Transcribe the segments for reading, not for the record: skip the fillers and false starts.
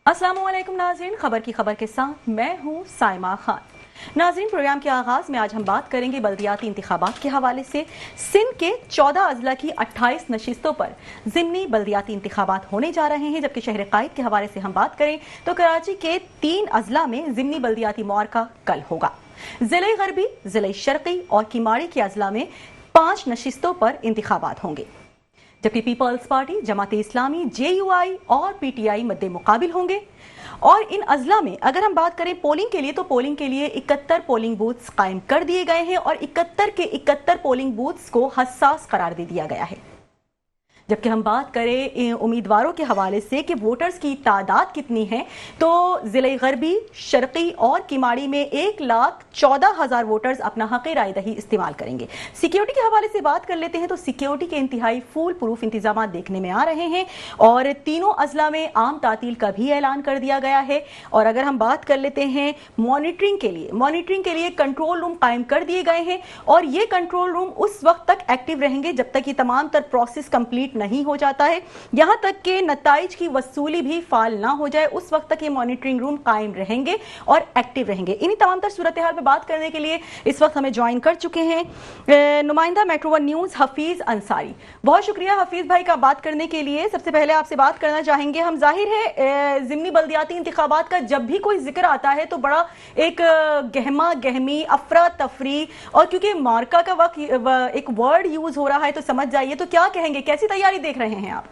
अस्सलामुअलैकुम नाज़रीन, खबर की खबर के साथ मैं हूँ साइमा खान। नाज़रीन, प्रोग्राम के आगाज में आज हम बात करेंगे बल्दियाती इंतखाबात के हवाले से। सिंध के 14 अजला की 28 नशिस्तों पर ज़िमनी बल्दियाती इंतखाबात होने जा रहे हैं, जबकि शहर कायद के हवाले से हम बात करें तो कराची के 3 अजला में ज़िमनी बल्दियाती मुआरका कल होगा। ज़िले गरबी, ज़िले शर्क़ी और किमाड़ी के अजला में 5 नशिस्तों पर इंतखाबात होंगे, जबकि peoples party, Jamaat Islami, JUI और PTI मद्दे मुकाबिल होंगे। और इन अजला में अगर हम बात करें पोलिंग के लिए, तो पोलिंग के लिए 71 पोलिंग बूथ्स कायम कर दिए गए हैं और 71 के 71 पोलिंग बूथ्स को हसास करार दे दिया गया है। जबकि हम बात करें उम्मीदवारों के हवाले से कि वोटर्स की तादाद कितनी है, तो ज़िले गरबी, शर्क़ी और किमाड़ी में 1,14,000 वोटर्स अपना हक़ राय दही इस्तेमाल करेंगे। सिक्योरिटी के हवाले से बात कर लेते हैं तो सिक्योरिटी के इंतहाई फुल प्रूफ इंतजाम देखने में आ रहे हैं और तीनों अजला में आम तातील का भी ऐलान कर दिया गया है। और अगर हम बात कर लेते हैं मॉनिटरिंग के लिए कंट्रोल रूम कायम कर दिए गए हैं और ये कंट्रोल रूम उस वक्त तक एक्टिव रहेंगे जब तक ये तमाम तर प्रोसेस कंप्लीट नहीं हो जाता है, यहां तक कि नताइज की वसूली भी फाल ना हो जाए, उस वक्त तक ये मॉनिटरिंग रूम कायम रहेंगे और एक्टिव रहेंगे। इन्हीं तमाम तर सूरत हाल पे बात करने के लिए इस वक्त हमें ज्वाइन कर चुके हैं नुमाइंदा metro one news Hafeez Ansari. बहुत शुक्रिया हफीज भाई का बात करने के लिए। सबसे पहले आपसे बात करना चाहेंगे, हम जाहिर है ज़िमनी बल्दियाती इंतखाबात का जब भी कोई जिक्र आता है तो बड़ा एक गहमा गहमी, अफरा तफरी, और क्योंकि मार्का का वक्त एक वर्ड यूज हो रहा है तो समझ जाइए, तो क्या कहेंगे, कैसी तैयारी देख रहे हैं आप?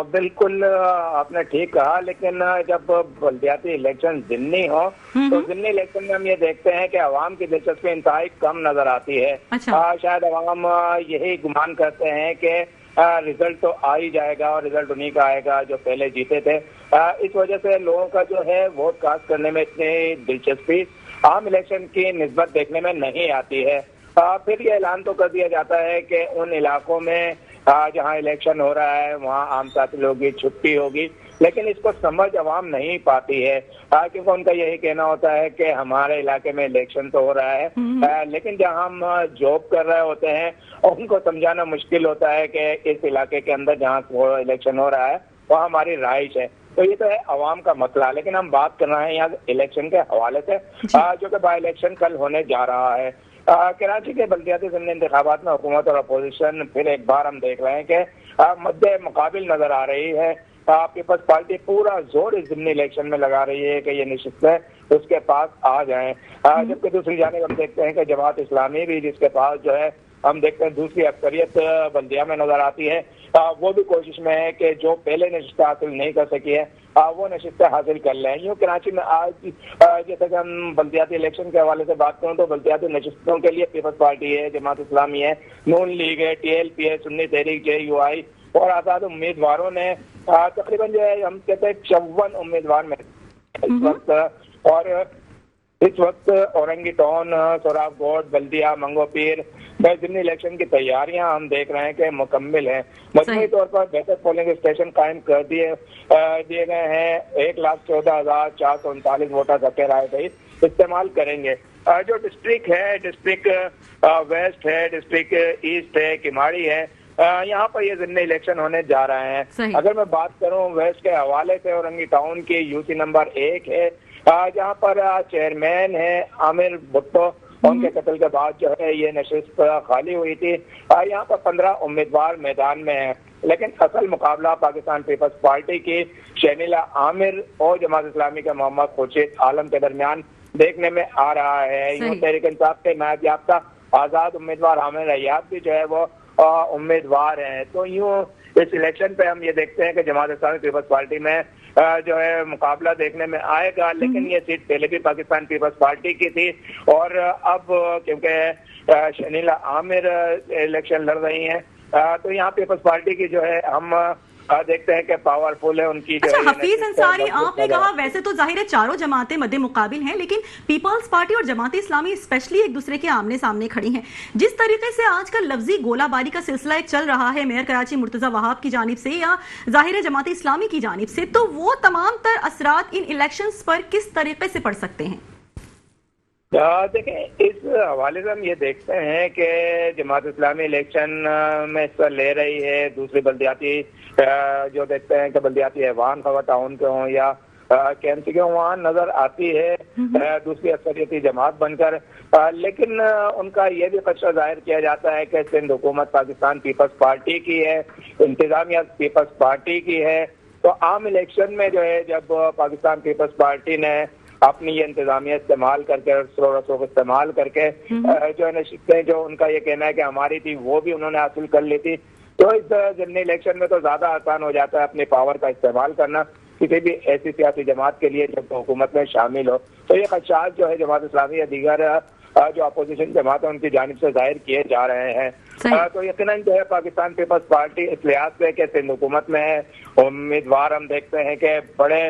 बिल्कुल आपने ठीक कहा, लेकिन जब बल्दियाती इलेक्शन ज़िमनी हो तो ज़िमनी इलेक्शन में हम ये देखते हैं कि अवाम की दिलचस्पी इंतहाई कम नजर आती है। शायद अवाम यही गुमान करते हैं कि रिजल्ट तो आ ही जाएगा और रिजल्ट उन्हीं का आएगा जो पहले जीते थे। इस वजह से लोगों का जो है वोट कास्ट करने में इतनी दिलचस्पी आम इलेक्शन की निस्बत देखने में नहीं आती है। फिर ये ऐलान तो कर दिया जाता है कि उन इलाकों में जहाँ इलेक्शन हो रहा है वहाँ आम तातील होगी, छुट्टी होगी, लेकिन इसको समझ अवाम नहीं पाती है क्योंकि उनका यही कहना होता है कि हमारे इलाके में इलेक्शन तो हो रहा है, लेकिन जहाँ हम जॉब कर रहे होते हैं और उनको समझाना मुश्किल होता है कि इस इलाके के अंदर जहाँ इलेक्शन हो रहा है वहाँ हमारी रहाइश है। तो ये तो है अवाम का मसला, लेकिन हम बात कर रहे हैं यहाँ इलेक्शन के हवाले से जो कि बाई इलेक्शन कल होने जा रहा है। कराची के बल्दियाती ज़िमनी इंतखाबात में हुकूमत और अपोजिशन फिर एक बार हम देख रहे हैं कि मद्दे मुकाबिल नजर आ रही है। पीपल्स पार्टी पूरा जोर इस ज़िमनी इलेक्शन में लगा रही है कि ये नशिस्तें उसके पास आ जाएं, जबकि दूसरी जानिब हम देखते हैं कि जमात इस्लामी भी जिसके पास जो है हम देखते हैं दूसरी अक्सरियत बल्दिया में नजर आती है, वो भी कोशिश में है कि जो पहले नशिस्तें हासिल नहीं कर सकी है वो नशिस्तें हासिल कर लें। यूँ कराची में आज जैसे कि हम बल्दियाती इलेक्शन के हवाले से बात करूँ तो बल्दियाती नशिस्तों के लिए पीपल्स पार्टी है, जमात इस्लामी है, नून लीग है, TLP है, सुन्नी तहरीक, JUI और आजाद उम्मीदवारों ने तकरीबन जो है हम कहते हैं 54 उम्मीदवार में इस वक्त, और इस वक्त औरंगी टाउन, सोराबकोट, बल्दिया, मंगोपीर में ज़िमनी इलेक्शन की तैयारियां हम देख रहे हैं कि मुकम्मिल हैं। मजमूई तौर पर बेहतर पोलिंग स्टेशन कायम कर दिए गए हैं। 1,14,439 वोटर हक़ राय दही इस्तेमाल करेंगे। जो डिस्ट्रिक्ट है, डिस्ट्रिक्ट वेस्ट है, डिस्ट्रिक्ट ईस्ट है, किमाड़ी है, यहाँ पर ये ज़िमनी इलेक्शन होने जा रहे हैं। अगर मैं बात करूँ वेस्ट के हवाले से, औरंगी टाउन की UC नंबर 1 है जहाँ पर चेयरमैन है आमिर भुट्टो, उनके कत्ल के बाद जो है ये नशिस्त खाली हुई थी। यहाँ पर 15 उम्मीदवार मैदान में हैं, लेकिन असल मुकाबला पाकिस्तान पीपल्स पार्टी की शहनीला आमिर और जमात इस्लामी के मोहम्मद खुर्शीद आलम के दरमियान देखने में आ रहा है। यूँ तहरीक इंसाफ के नायब याफ्ता आजाद उम्मीदवार आमिर अय्याब भी जो है वो उम्मीदवार हैं। तो यूँ इस इलेक्शन पे हम ये देखते हैं कि जमात इस्लामी पीपल्स पार्टी में जो है मुकाबला देखने में आएगा, लेकिन ये सीट पहले भी पाकिस्तान पीपल्स पार्टी की थी और अब क्योंकि शनीला आमिर इलेक्शन लड़ रही हैं तो यहाँ पीपल्स पार्टी की जो है हम देखते हैं कि पावरफुल है उनकी। अच्छा हफीज अंसारी, आपने कहा वैसे तो जाहिर है चारों जमातें मद्दे मुकाबिल हैं, लेकिन पीपल्स पार्टी और जमात इस्लामी स्पेशली एक दूसरे के आमने सामने खड़ी हैं। जिस तरीके से आजकल लफ्जी गोलाबारी का सिलसिला एक चल रहा है मेयर कराची मुर्तजा वहाब की जानिब से या जाहिर है जमात इस्लामी की जानिब से, तो वो तमाम तर असरात इन इलेक्शंस पर किस तरीके से पड़ सकते हैं? देखें, इस हवाले से हम ये देखते हैं कि जमात इस्लामी इलेक्शन में हिस्सा ले रही है। दूसरी बल्दियाती जो देखते हैं कि बल्दियाती ऐवान खवा टाउन के हों या KMC के वहाँ नजर आती है दूसरी अक्सरियती जमात बनकर, लेकिन उनका ये भी खदशा जाहिर किया जाता है कि सिंध हुकूमत पाकिस्तान पीपल्स पार्टी की है, इंतजामिया पीपल्स पार्टी की है। तो आम इलेक्शन में जो है, जब पाकिस्तान पीपल्स पार्टी ने अपनी ये इंतजामिया इस्तेमाल करके, रसों को इस्तेमाल करके जो है नशिस्तें, जो उनका ये कहना है कि हमारी थी, वो भी उन्होंने हासिल कर ली थी। तो इस ज़िमनी इलेक्शन में तो ज्यादा आसान हो जाता है अपने पावर का इस्तेमाल करना किसी भी ऐसी सियासी जमात के लिए जब हुकूमत में शामिल हो। तो ये खदशात जो है जमात इस्लामी या दीगर जो अपोजिशन जमात है उनकी जानिब से जाहिर किए जा रहे हैं। तो यकीनन जो है पाकिस्तान पीपल्स पार्टी इस लिहाज से कि सिंध हुकूमत में है, उम्मीदवार हम देखते हैं कि बड़े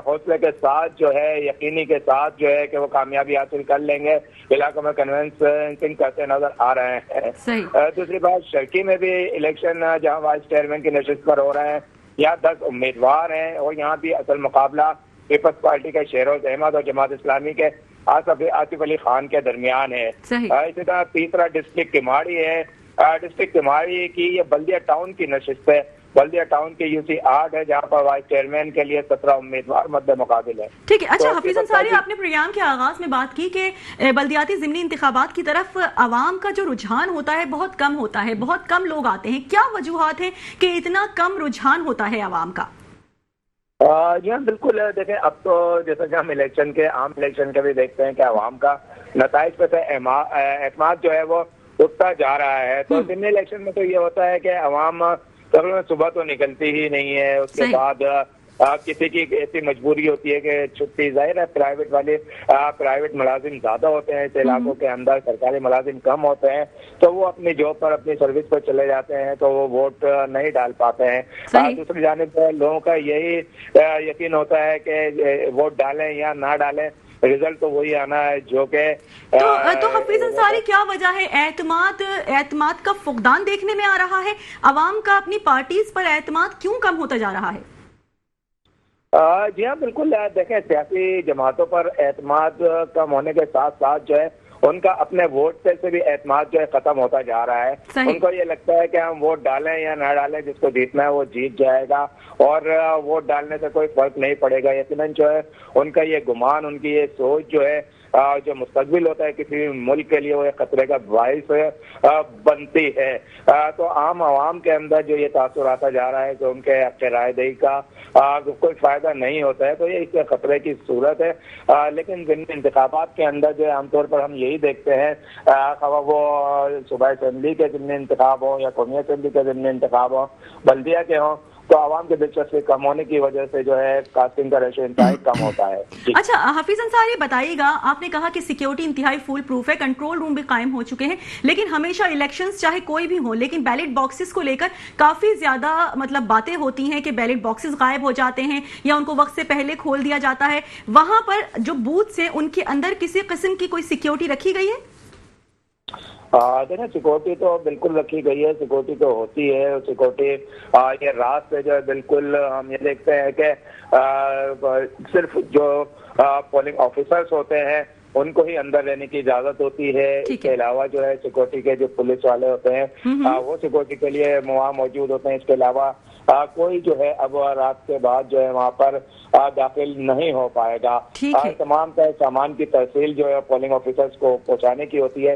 हौसले के साथ जो है, यकीनी के साथ जो है कि वो कामयाबी हासिल कर लेंगे, इलाकों में कन्वेंसिंग करते नजर आ रहे हैं। दूसरी बात, शर्की में भी इलेक्शन जहां वाइस चेयरमैन की नशिस्त पर हो रहे हैं, यहाँ 10 उम्मीदवार हैं और यहाँ भी असल मुकाबला पीपल्स पार्टी के शेरोज अहमद और जमात इस्लामी के आसिफ अली खान के दरमियान है। इसी तरह तीसरा डिस्ट्रिक्ट किमाड़ी है। डिस्ट्रिक्ट किमाड़ी की ये बल्दिया टाउन की नशिस्त है। बल्दिया टाउन के UC 8 है जहाँ पर वाइस चेयरमैन के लिए 17 उम्मीदवार मद्दे मुकाबिल है। ठीक है। अच्छा, हफीज अंसारी, आपने प्रोग्राम के आगाज में बात की कि बल्दियाती ज़िमनी इंतखाबात की तरफ आवाम का जो रुझान होता है बहुत कम होता है, बहुत कम लोग आते हैं। क्या वजूहात है कि इतना कम रुझान होता है आवाम का? जी हाँ, बिल्कुल। देखें, अब तो जैसा कि हम आम इलेक्शन के भी देखते हैं कि आवाम का नताइज पे से एतमाद जो है वो उठता जा रहा है। तो ज़िमनी इलेक्शन में तो ये होता है कि आवाम तकरीबन सुबह तो निकलती ही नहीं है, उसके बाद किसी की ऐसी मजबूरी होती है कि छुट्टी, जाहिर है प्राइवेट मुलाजिम ज्यादा होते हैं इस इलाकों के अंदर, सरकारी मुलाजिम कम होते हैं, तो वो अपनी जॉब पर, अपनी सर्विस पर चले जाते हैं, तो वो वोट नहीं डाल पाते हैं। दूसरी जानिब लोगों का यही यकीन होता है कि वोट डालें या ना डालें, रिजल्ट तो वही आना है जो कि तो हफीज अंसारी, क्या वजह है? एतमाद का फुकदान देखने में आ रहा है। अवाम का अपनी पार्टीज पर एतमाद क्यों कम होता जा रहा है? जी हाँ, बिल्कुल। देखें, सियासी जमातों पर एतमाद कम होने के साथ साथ जो है उनका अपने वोट से भी एतमाद जो है खत्म होता जा रहा है। उनको ये लगता है कि हम वोट डालें या ना डालें, जिसको जीतना है वो जीत जाएगा और वोट डालने से कोई फर्क नहीं पड़ेगा। यकीनन जो है उनका ये गुमान, उनकी ये सोच जो है जो मुस्तकबिल होता है किसी भी मुल्क के लिए, वो खतरे का बाइस बनती है। तो आम आवाम के अंदर जो ये तासुर आता जा रहा है कि उनके हक़ राय दही का कोई फायदा नहीं होता है, तो ये एक खतरे की सूरत है। लेकिन ज़िमनी इंतखाबात के अंदर जो है आमतौर पर हम यही देखते हैं, वो सूबाई असेंबली के ज़िमनी इंतखाब हो या कौमी असेंबली के ज़िमनी इंतखाब हो, बल्दिया के हों, तो आवाम की दिलचस्पी कम होने की वजह से जो है कास्टिंग का रेशो इंतहाई कम होता है। अच्छा, हफीज अंसारी, बताइएगा, आपने कहा कि सिक्योरिटी इंतहाई फुल प्रूफ है, कंट्रोल रूम भी कायम हो चुके हैं, लेकिन हमेशा इलेक्शंस चाहे कोई भी हो, लेकिन बैलेट बॉक्सेस को लेकर काफी ज्यादा बातें होती हैं कि बैलेट बॉक्सेस गायब हो जाते हैं या उनको वक्त से पहले खोल दिया जाता है। वहां पर जो बूथ्स हैं उनके अंदर किसी किस्म की कोई सिक्योरिटी रखी गई है? देखिए, सिक्योरिटी तो बिल्कुल रखी गई है, सिक्योरिटी तो होती है। सिक्योरिटी ये रात से जो है बिल्कुल हम ये देखते हैं कि सिर्फ जो पोलिंग ऑफिसर्स होते हैं उनको ही अंदर रहने की इजाजत होती है। इसके अलावा जो है सिक्योरिटी के जो पुलिस वाले होते हैं वो सिक्योरिटी के लिए वहाँ मौजूद होते हैं। इसके अलावा कोई जो है अब रात के बाद जो है वहाँ पर दाखिल नहीं हो पाएगा। तमाम सामान की तहसील जो है पोलिंग ऑफिसर्स को पहुँचाने की होती है,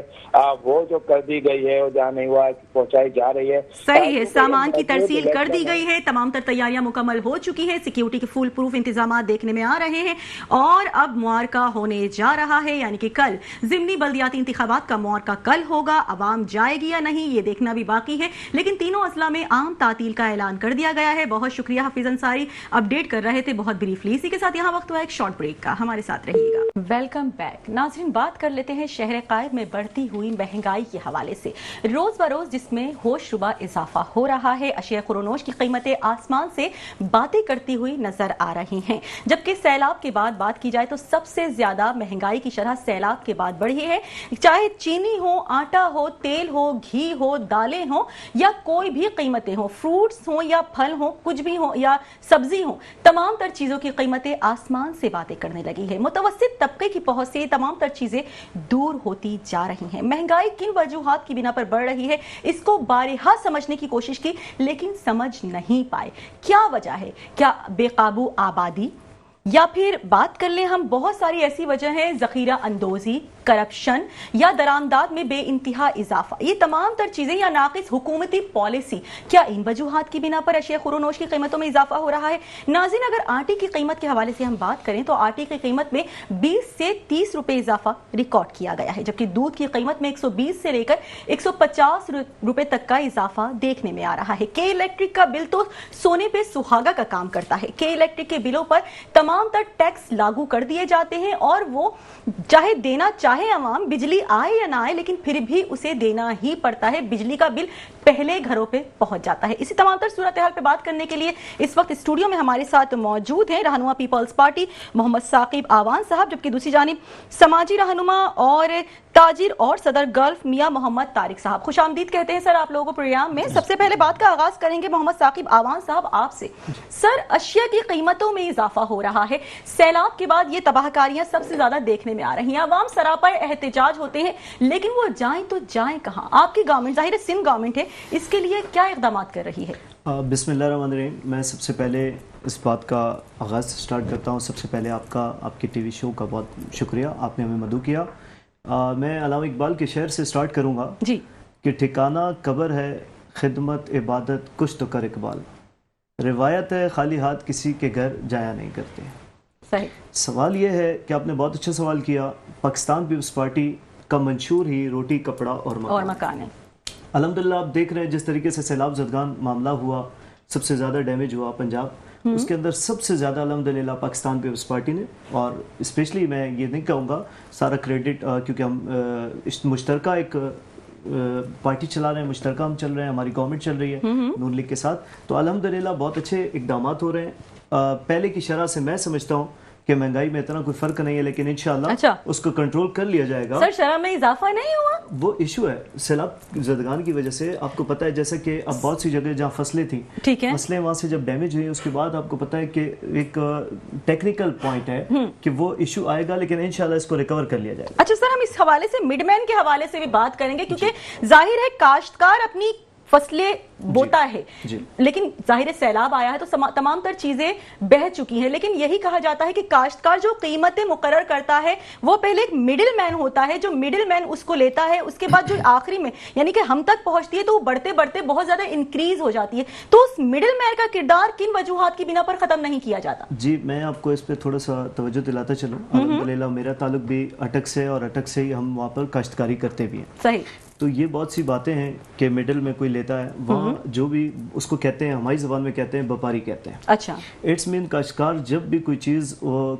वो जो कर दी गई है, वो जहाँ नहीं हुआ पहुँचाई जा रही है। सही है, सामान की तहसील कर दी गई है, तमाम तर तैयारियां मुकम्मल हो चुकी हैं, सिक्योरिटी के फुल प्रूफ इंतजाम देखने में आ रहे हैं और अब मुआरका होने जा रहा है, यानी कि कल ज़िमनी बल्दियाती इंतखाबात का मुआरका कल होगा। अवाम जाएगी या नहीं ये देखना भी बाकी है, लेकिन तीनों अजला में आम तातील का ऐलान कर दिया गया है। बहुत शुक्रिया हफीज अंसारी, अपडेट कर रहे थे बहुत ब्रीफली। इसी के साथ यहाँ वक्त हुआ एक शॉर्ट ब्रेक का, हमारे साथ रहिएगा। वेलकम बैक नाज़रीन, बात कर लेते हैं शहर कायद में बढ़ती हुई महंगाई के हवाले से। रोज बरोज जिसमें होशरुबा इजाफा हो रहा है, अशिया खुरोनोश की कीमतें आसमान से बातें करती हुई नजर आ रही हैं। जबकि सैलाब के बाद बात की जाए तो सबसे ज्यादा महंगाई की शरह सैलाब के बाद बढ़ी है। चाहे चीनी हो, आटा हो, तेल हो, घी हो, दालें हो या कोई भी कीमतें हो, फ्रूट्स हो या फल हो, कुछ भी हो या सब्जी हो, तमाम तर चीजों की कीमतें आसमान से बातें करने लगी है। मुतवस्सित तबके की पहुंच से तमाम तर चीजें दूर होती जा रही हैं। महंगाई किन वजूहात की बिना पर बढ़ रही है, इसको बारिहा समझने की कोशिश की लेकिन समझ नहीं पाए। क्या वजह है? क्या बेकाबू आबादी, या फिर बात कर लें हम, बहुत सारी ऐसी वजह है, जखीरा अंदोजी, करप्शन या दरामदाद में बेइंतहा इजाफा, ये तमाम तर चीजें, या नाकिस हुकूमती पॉलिसी, क्या इन वजूहात की बिना पर अशिया खुरोनोश की कीमतों में इजाफा हो रहा है? नाज़रीन, अगर आटे की कीमत के हवाले से हम बात करें तो आटे की कीमत में 20 से 30 रुपए इजाफा रिकॉर्ड किया गया है, जबकि दूध की कीमत में 120 से लेकर 150 रुपए तक का इजाफा देखने में आ रहा है। के इलेक्ट्रिक का बिल तो सोने पे सुहागा का काम करता है। के इलेक्ट्रिक के बिलों पर तमाम तर टैक्स लागू कर दिए जाते हैं और वो चाहे देना चाहे अवाम, बिजली आए या ना आए, लेकिन फिर भी उसे देना ही पड़ता है। बिजली का बिल पहले घरों पे पहुंच जाता है। इसी तमाम तर सूरत हाल पे बात करने के लिए इस वक्त स्टूडियो में हमारे साथ मौजूद हैं रहनुमा पीपल्स पार्टी मोहम्मद साकिब आवान साहब, जबकि दूसरी जानिब समाजी रहनुमा और ताजिर और सदर गल्फ मियां मोहम्मद तारिक साहब। खुशामदीद कहते हैं सर आप लोगों को प्रोग्राम में। सबसे पहले बात का आगाज करेंगे मोहम्मद साकिब आवान साहब आपसे। सर, अशिया की कीमतों में इजाफा हो रहा है, सैलाब के बाद ये तबाहकारियां सबसे ज्यादा देखने में आ रही हैं, अवाम सरापाए एहतजाज होते हैं, लेकिन वो जाएं तो जाएं कहां? आपकी गवर्नमेंट, जाहिर है सिंध गवर्नमेंट है, इसके लिए क्या इक़दामात कर रही है? बिस्मिल्लाहिर्रहमानिर्रहीम। मैं सबसे पहले इस बात का आगाज़ स्टार्ट करता हूँ। सबसे पहले आपकी टीवी शो का बहुत शुक्रिया, आपने हमें मदऊ किया। मैं अल्लामा इकबाल के शेर से स्टार्ट करूँगा जी कि ठिकाना कब्र है, खिदमत इबादत कुछ तो कर इकबाल, रिवायत है खाली हाथ किसी के घर जाया नहीं करते। सही। सवाल ये है कि आपने बहुत अच्छा सवाल किया। पाकिस्तान पीपल्स पार्टी का मंशूर ही रोटी, कपड़ा और मकान है। अल्हम्दुलिल्लाह आप देख रहे हैं जिस तरीके से सैलाब ज़दगान मामला हुआ, सबसे ज़्यादा डैमेज हुआ पंजाब, उसके अंदर सबसे ज़्यादा अल्हम्दुलिल्लाह पाकिस्तान पीपल्स पार्टी ने, और स्पेशली मैं ये नहीं कहूँगा सारा क्रेडिट, क्योंकि हम मुश्तरका एक पार्टी चला रहे हैं, मुश्तरका हम चल रहे हैं, हमारी गवर्नमेंट चल रही है नून लीग के साथ, तो अल्हम्दुलिल्लाह बहुत अच्छे इक़दामात हो रहे हैं। पहले की शरह से मैं समझता हूँ कि महंगाई में इतना कोई फर्क नहीं है, लेकिन इंशाअल्लाह उसको कंट्रोल कर लिया जाएगा। सर, शरह में इजाफा नहीं हुआ? वो इशू है सैलाब ज़दगान की वजह से। आपको पता है जैसे कि अब बहुत सी जगह जहाँ फसलें थी, ठीक है, फसलें वहाँ से जब डैमेज हुई उसके बाद आपको पता है कि एक टेक्निकल पॉइंट है कि वो इशू आएगा, लेकिन इंशाल्लाह इसको रिकवर कर लिया जाएगा। अच्छा सर, हम इस हवाले से मिडमैन के हवाले से भी बात करेंगे, क्योंकि जाहिर है काश्तकार अपनी फसलें बोता है, लेकिन जाहिर है सैलाब आया है तो तमाम तर चीजें बह चुकी हैं, लेकिन यही कहा जाता है कि काश्तकार जो कीमतें मुकर्रर करता है वो पहले एक मिडिल मैन होता है, जो मिडिल मैन उसको लेता है, उसके बाद जो आखिरी में यानी कि हम तक पहुंचती है तो वो बढ़ते बढ़ते बहुत ज्यादा इंक्रीज हो जाती है। तो उस मिडिल मैन का किरदार किन वजूहात की बिना पर खत्म नहीं किया जाता? जी, मैं आपको इस पर थोड़ा सा तवज्जो दिलाता चलूं। अल्हम्दुलिल्लाह मेरा ताल्लुक भी अटक से, और अटक से ही हम वहाँ पर काश्तकारी करते भी हैं। सही। तो ये बहुत सी बातें हैं कि मिडिल में कोई लेता है, वहाँ जो भी उसको कहते हैं, हमारी ज़बान में कहते हैं व्यापारी कहते हैं। अच्छा। इट्स मीन काश्तकार जब भी कोई चीज़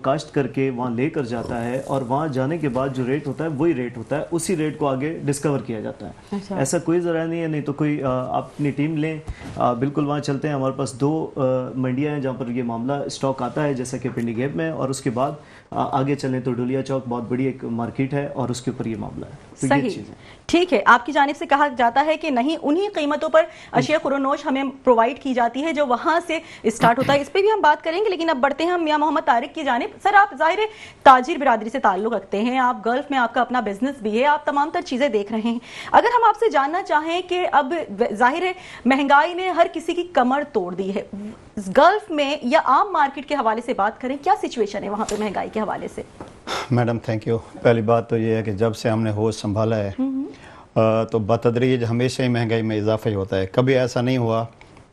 काश्त करके वहाँ लेकर जाता है और वहाँ जाने के बाद जो रेट होता है वही रेट होता है, उसी रेट को आगे डिस्कवर किया जाता है। अच्छा। ऐसा कोई ज़रा नहीं है, नहीं तो कोई आप अपनी टीम लें, बिल्कुल वहाँ चलते हैं। हमारे पास 2 मंडियाँ हैं जहाँ पर ये मामला स्टॉक आता है, जैसा कि पिंडी गेप में, और उसके बाद आगे चलें तो डुलिया चौक बहुत बड़ी एक मार्केट है और उसके ऊपर ये मामला है। तो सही, ठीक है। आपकी जानिब से कहा जाता है कि नहीं, उन्हीं कीमतों पर अशिया खुरोनोश हमें प्रोवाइड की जाती है जो वहां से स्टार्ट होता है। इस पे भी हम बात करेंगे, लेकिन अब बढ़ते हैं हम मियां मोहम्मद तारिक की जानिब। सर, आप जाहिर है ताजिर बिरादरी से ताल्लुक रखते हैं, आप गल्फ में आपका अपना बिजनेस भी है, आप तमाम तर चीजें देख रहे हैं। अगर हम आपसे जानना चाहें कि अब जाहिर है महंगाई ने हर किसी की कमर तोड़ दी है, गल्फ में या आम मार्केट के हवाले से बात करें, क्या सिचुएशन है वहां पे महंगाई के हवाले से? Madam thank you. पहली बात तो ये है कि जब से हमने होश संभाला है तो बतदरीज हमेशा ही महंगाई में इजाफा ही होता है। कभी ऐसा नहीं हुआ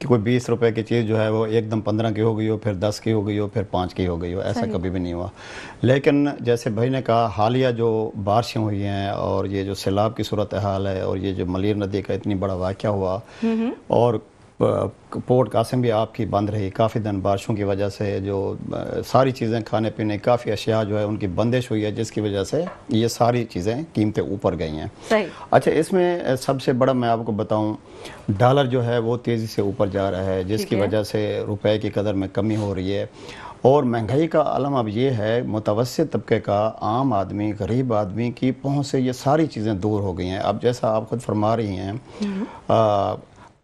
कि कोई 20 रुपए की चीज़ जो है वो एकदम 15 की हो गई हो, फिर 10 की हो गई हो, फिर 5 की हो गई हो, ऐसा कभी भी नहीं हुआ। लेकिन जैसे भाई ने कहा, हालिया जो बारिशें हुई हैं और ये जो सैलाब की सूरत हाल है और ये जो मलीर नदी का इतनी बड़ा वाक़या हुआ, और पोर्ट कासिम भी आपकी बंद रही काफ़ी दिन बारिशों की वजह से, जो सारी चीज़ें खाने पीने काफ़ी अशिया जो है उनकी बंदिश हुई है, जिसकी वजह से ये सारी चीज़ें कीमतें ऊपर गई हैं। सही। अच्छा, इसमें सबसे बड़ा मैं आपको बताऊं, डॉलर जो है वो तेज़ी से ऊपर जा रहा है, जिसकी वजह से रुपए की कदर में कमी हो रही है। और महंगाई का आलम अब ये है, मुतवस्सित तबके का आम आदमी, गरीब आदमी की पहुँच से ये सारी चीज़ें दूर हो गई हैं। अब जैसा आप खुद फरमा रही हैं,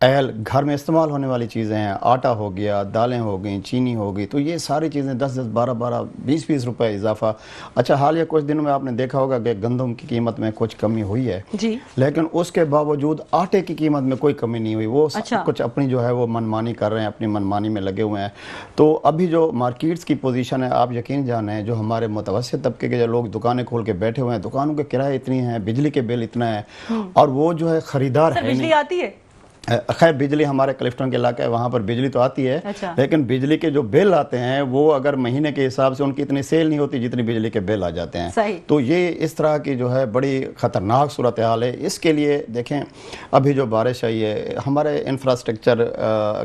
گھر میں استعمال ہونے والی چیزیں ہیں، آٹا ہو گیا، دالیں ہو گئیں، چینی ہو گئی، تو یہ ساری چیزیں 10-10 12-12 20-20 روپے اضافہ. اچھا حالیہ کچھ دنوں میں آپ نے دیکھا ہوگا کہ گندم کی قیمت میں کچھ کمی ہوئی ہے جی، لیکن اس کے باوجود آٹے کی قیمت میں کوئی کمی نہیں ہوئی. وہ کچھ اپنی جو ہے وہ منمانی کر رہے ہیں، اپنی منمانی میں لگے ہوئے ہیں. تو ابھی جو مارکیٹس کی پوزیشن ہے آپ یقین جانیں، جو ہمارے متوسط طبقے کے جو لوگ دکانیں کھول کے بیٹھے ہوئے ہیں، دکانوں کے کرائے اتنی ہیں، بجلی کے بل اتنا ہے، اور وہ جو ہے خریدار ہے. بجلی آتی ہے؟ خیر بجلی ہمارے کلفٹن کے علاقہ ہے وہاں پر بجلی تو آتی ہے، لیکن بجلی کے جو بل آتے ہیں وہ اگر مہینے کے حساب سے ان کی اتنی سیل نہیں ہوتی جتنی بجلی کے بل آ جاتے ہیں. تو یہ اس طرح کی جو ہے بڑی خطرناک صورتحال ہے. اس کے لیے دیکھیں ابھی جو بارش آئی ہے، ہمارے انفراسٹرکچر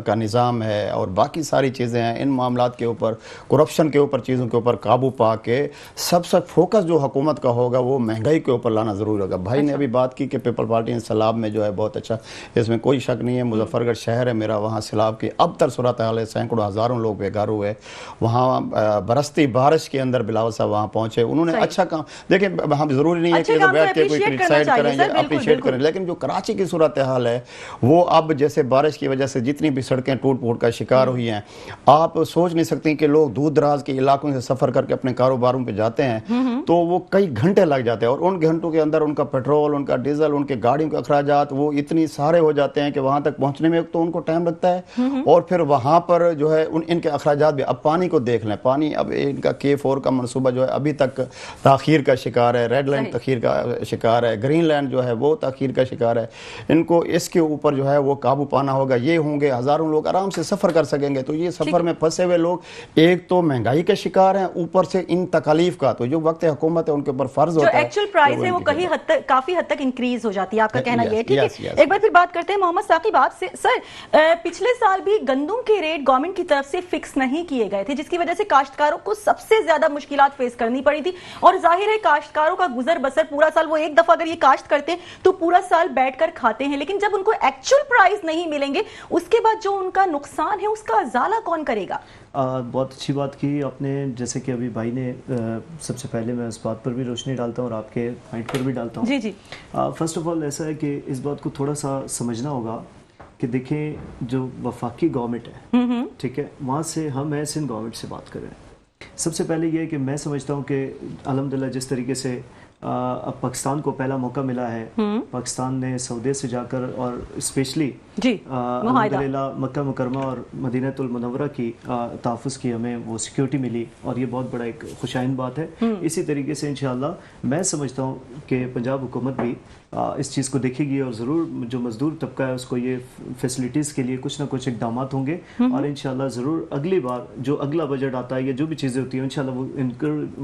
کا نظام ہے اور باقی ساری چیزیں ہیں، ان معاملات کے اوپر، کرپشن کے اوپر، چیزوں کے اوپر قابو پا کے سب سے فوکس جو حکومت کا ہوگا وہ مہنگائی کے اوپر لانا ضروری ہوگا. بھائی نے ابھی بات کی کہ پیپل پارٹی سیلاب میں جو ہے بہت اچھا، اس میں کوئی شک نہیں ہے. مظفر گڑھ شہر ہے میرا، وہاں سیلاب کی اب تک صورتحال ہے، سینکڑوں ہزاروں لوگ بیگار ہوئے. وہاں برستی بارش کے اندر بلاول صاحب وہاں پہنچے، انہوں نے اچھا کام. دیکھیں ہم ضروری نہیں ہے کہ بیٹھ کے کوئی کرٹیسائز کریں یا اپریشیٹ کریں، لیکن جو کراچی کی صورتحال ہے وہ اب جیسے بارش کی وجہ سے جتنی بھی سڑکیں ٹوٹ پھوٹ کا شکار ہوئی ہیں، آپ سوچ نہیں سکتی کہ لوگ دور دراز کے علاقوں سے سفر کر کے اپنے کاروباروں پہ جاتے ہیں تو وہ کئی گھنٹے لگ جاتے ہیں، اور ان گھنٹوں کے اندر ان کا پیٹرول، ان کا ڈیزل، ان کے گاڑیوں کے اخراجات وہ اتنی سارے ہو جاتے ہیں کہ وہاں تک پہنچنے میں تو ان کو ٹائم لگتا ہے، اور پھر وہاں پر جو ہے ان کے اخراجات بھی. اب پانی کو دیکھ لیں، پانی اب ان کا K4 کا منصوبہ جو ہے ابھی تک تاخیر کا شکار ہے، ریڈ لائن تاخیر کا شکار ہے، گرین لینڈ جو ہے وہ تاخیر کا شکار ہے. ان کو اس کے اوپر جو ہے وہ قابو پانا ہوگا. یہ ہوں گے ہزاروں لوگ آرام سے سفر کر سکیں گے. تو یہ سفر میں پھنسے ہوئے لوگ ایک تو مہنگائی کا شکار ہیں، اوپر سے ان تکالیف کا. تو جو وقت حکومت ہے ان کے اوپر فرض ہوتا ہے، جو ایکچوئل پرائز ہے وہ کافی حد تک انکریز ہو جاتی ہے. آپ کا کہنا یہ ہے. ٹھیک ہے، ایک بار پھر بات کرتے ہیں محمد ثاقب آپ سے. سر پچھلے سال بھی گندم کے ریٹ گورنمنٹ کی طرف سے فکس نہیں کیے گئے تھے، جس کی وجہ سے کاشتکاروں کو سب سے زیادہ مشکلات فیس کرنی پڑی تھی. اور ظاہر ہے کاشتکاروں کا گزر بسر پورا سال، وہ ایک دفعہ اگر یہ کاشت کرتے ہیں تو پورا سال بیٹھ کر کھاتے ہیں، لیکن جب ان کو ایکچوئل پرائز نہیں ملیں گے اس کے بعد جو ان کا نقصان ہے اس کا ازالہ کون کرے گا؟ بہت اچھی بات کی آپ نے. جیسے کہ ابھی بھائی نے سب سے پہلے میں اس بات پر بھی روشنی ڈالتا ہوں اور آپ کے پوائنٹ پر بھی ڈالتا ہوں. جی جی. فرسٹ آف آل ایسا ہے کہ اس بات کو تھوڑا سا سمجھنا ہوگا کہ دیکھیں جو وفاقی گورنمنٹ ہے، ٹھیک ہے، وہاں سے ہم ہیں سندھ گورنمنٹ سے بات کریں. سب سے پہلے یہ کہ میں سمجھتا ہوں کہ الحمدللہ جس طریقے سے اب پاکستان کو پہلا موقع ملا ہے، پاکستان نے سعودیہ سے جا کر اور اسپیشلی الحمدللہ مکہ مکرمہ اور مدینہ المنورہ کی تحفظ کی ہمیں وہ سیکیورٹی ملی، اور یہ بہت بڑا ایک خوشائند بات ہے. اسی طریقے سے انشاءاللہ میں سمجھتا ہوں کہ پنجاب حکومت بھی اس چیز کو دیکھے گی، اور ضرور جو مزدور طبقہ ہے اس کو یہ فیسلٹیز کے لیے کچھ نہ کچھ اقدامات ہوں گے، اور انشاءاللہ ضرور اگلی بار جو اگلا بجٹ آتا ہے یا جو بھی چیزیں ہوتی ہیں انشاءاللہ وہ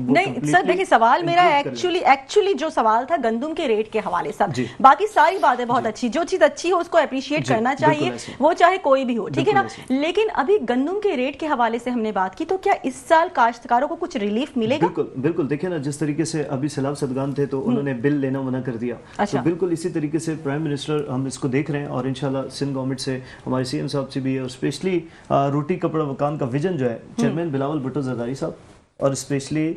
نہیں. سر دیکھیں سوال میرا ایکچولی جو سوال تھا گندم کے ریٹ کے حوالے سے، باقی ساری باتیں بہت اچھی، جو چیز اچھی ہو اس کو اپریشیٹ کرنا چاہیے، وہ چاہے کوئی بھی ہو، ٹھیک ہے نا. لیکن ابھی گندم کے ریٹ کے حوالے سے ہم نے بات کی، تو کیا اس سال کاشتکاروں کو کچھ ریلیف ملے گا؟ بالکل. دیکھیں نا جس طریقے سے ابھی سیلاب زدگان تھے تو انہوں نے بل لینا منع کر دیا، تو بالکل اسی طریقے سے پرائم منسٹر ہم اس کو دیکھ رہے ہیں، اور انشاءاللہ سندھ گورنمنٹ سے ہمارے سی ایم صاحب سے بھی، اور اسپیشلی روٹی کپڑا مکان کا ویژن جو ہے چیئرمین بلاول بھٹو زرداری صاحب، اور اسپیشلی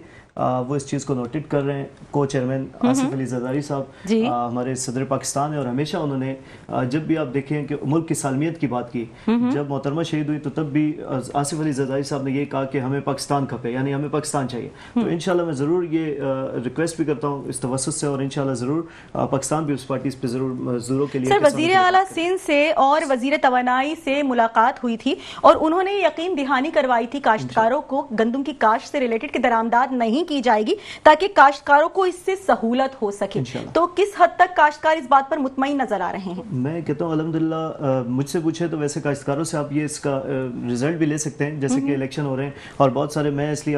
وہ اس چیز کو نوٹڈ کر رہے ہیں. کو چیئرمین آصف علی زرداری صاحب ہمارے صدر پاکستان ہیں، اور ہمیشہ انہوں نے جب بھی آپ دیکھیں کہ ملک کی سالمیت کی بات کی، جب محترمہ شہید ہوئی تو تب بھی آصف علی زرداری صاحب نے یہ کہا کہ ہمیں پاکستان کھپے، یعنی ہمیں پاکستان چاہیے. تو انشاءاللہ میں ضرور یہ ریکویسٹ بھی کرتا ہوں اس توسط سے، اور انشاءاللہ ضرور پاکستان بھی اس پارٹی پہ ضرور مزدوروں کے لیے. سر وزیر اعلیٰ سندھ سے اور وزیر توانائی سے ملاقات ہوئی تھی، اور انہوں نے یقین دہانی کروائی تھی کاشتکاروں کو گندم کی کاشت سے ریلیٹڈ کہ درآمدات نہیں کی جائے گی تاکہ کاشتکاروں کو اس سے سہولت ہو سکے. تو کس حد تک کاشتکار اس بات پر مطمئن نظر آ رہے ہیں؟ میں کہتا ہوں الحمدللہ مجھ سے پوچھے تو ویسے کاشتکاروں سے آپ یہ اس کا رزلٹ بھی لے سکتے ہیں، جیسے کہ الیکشن ہو رہے ہیں اور بہت سارے، میں اس لیے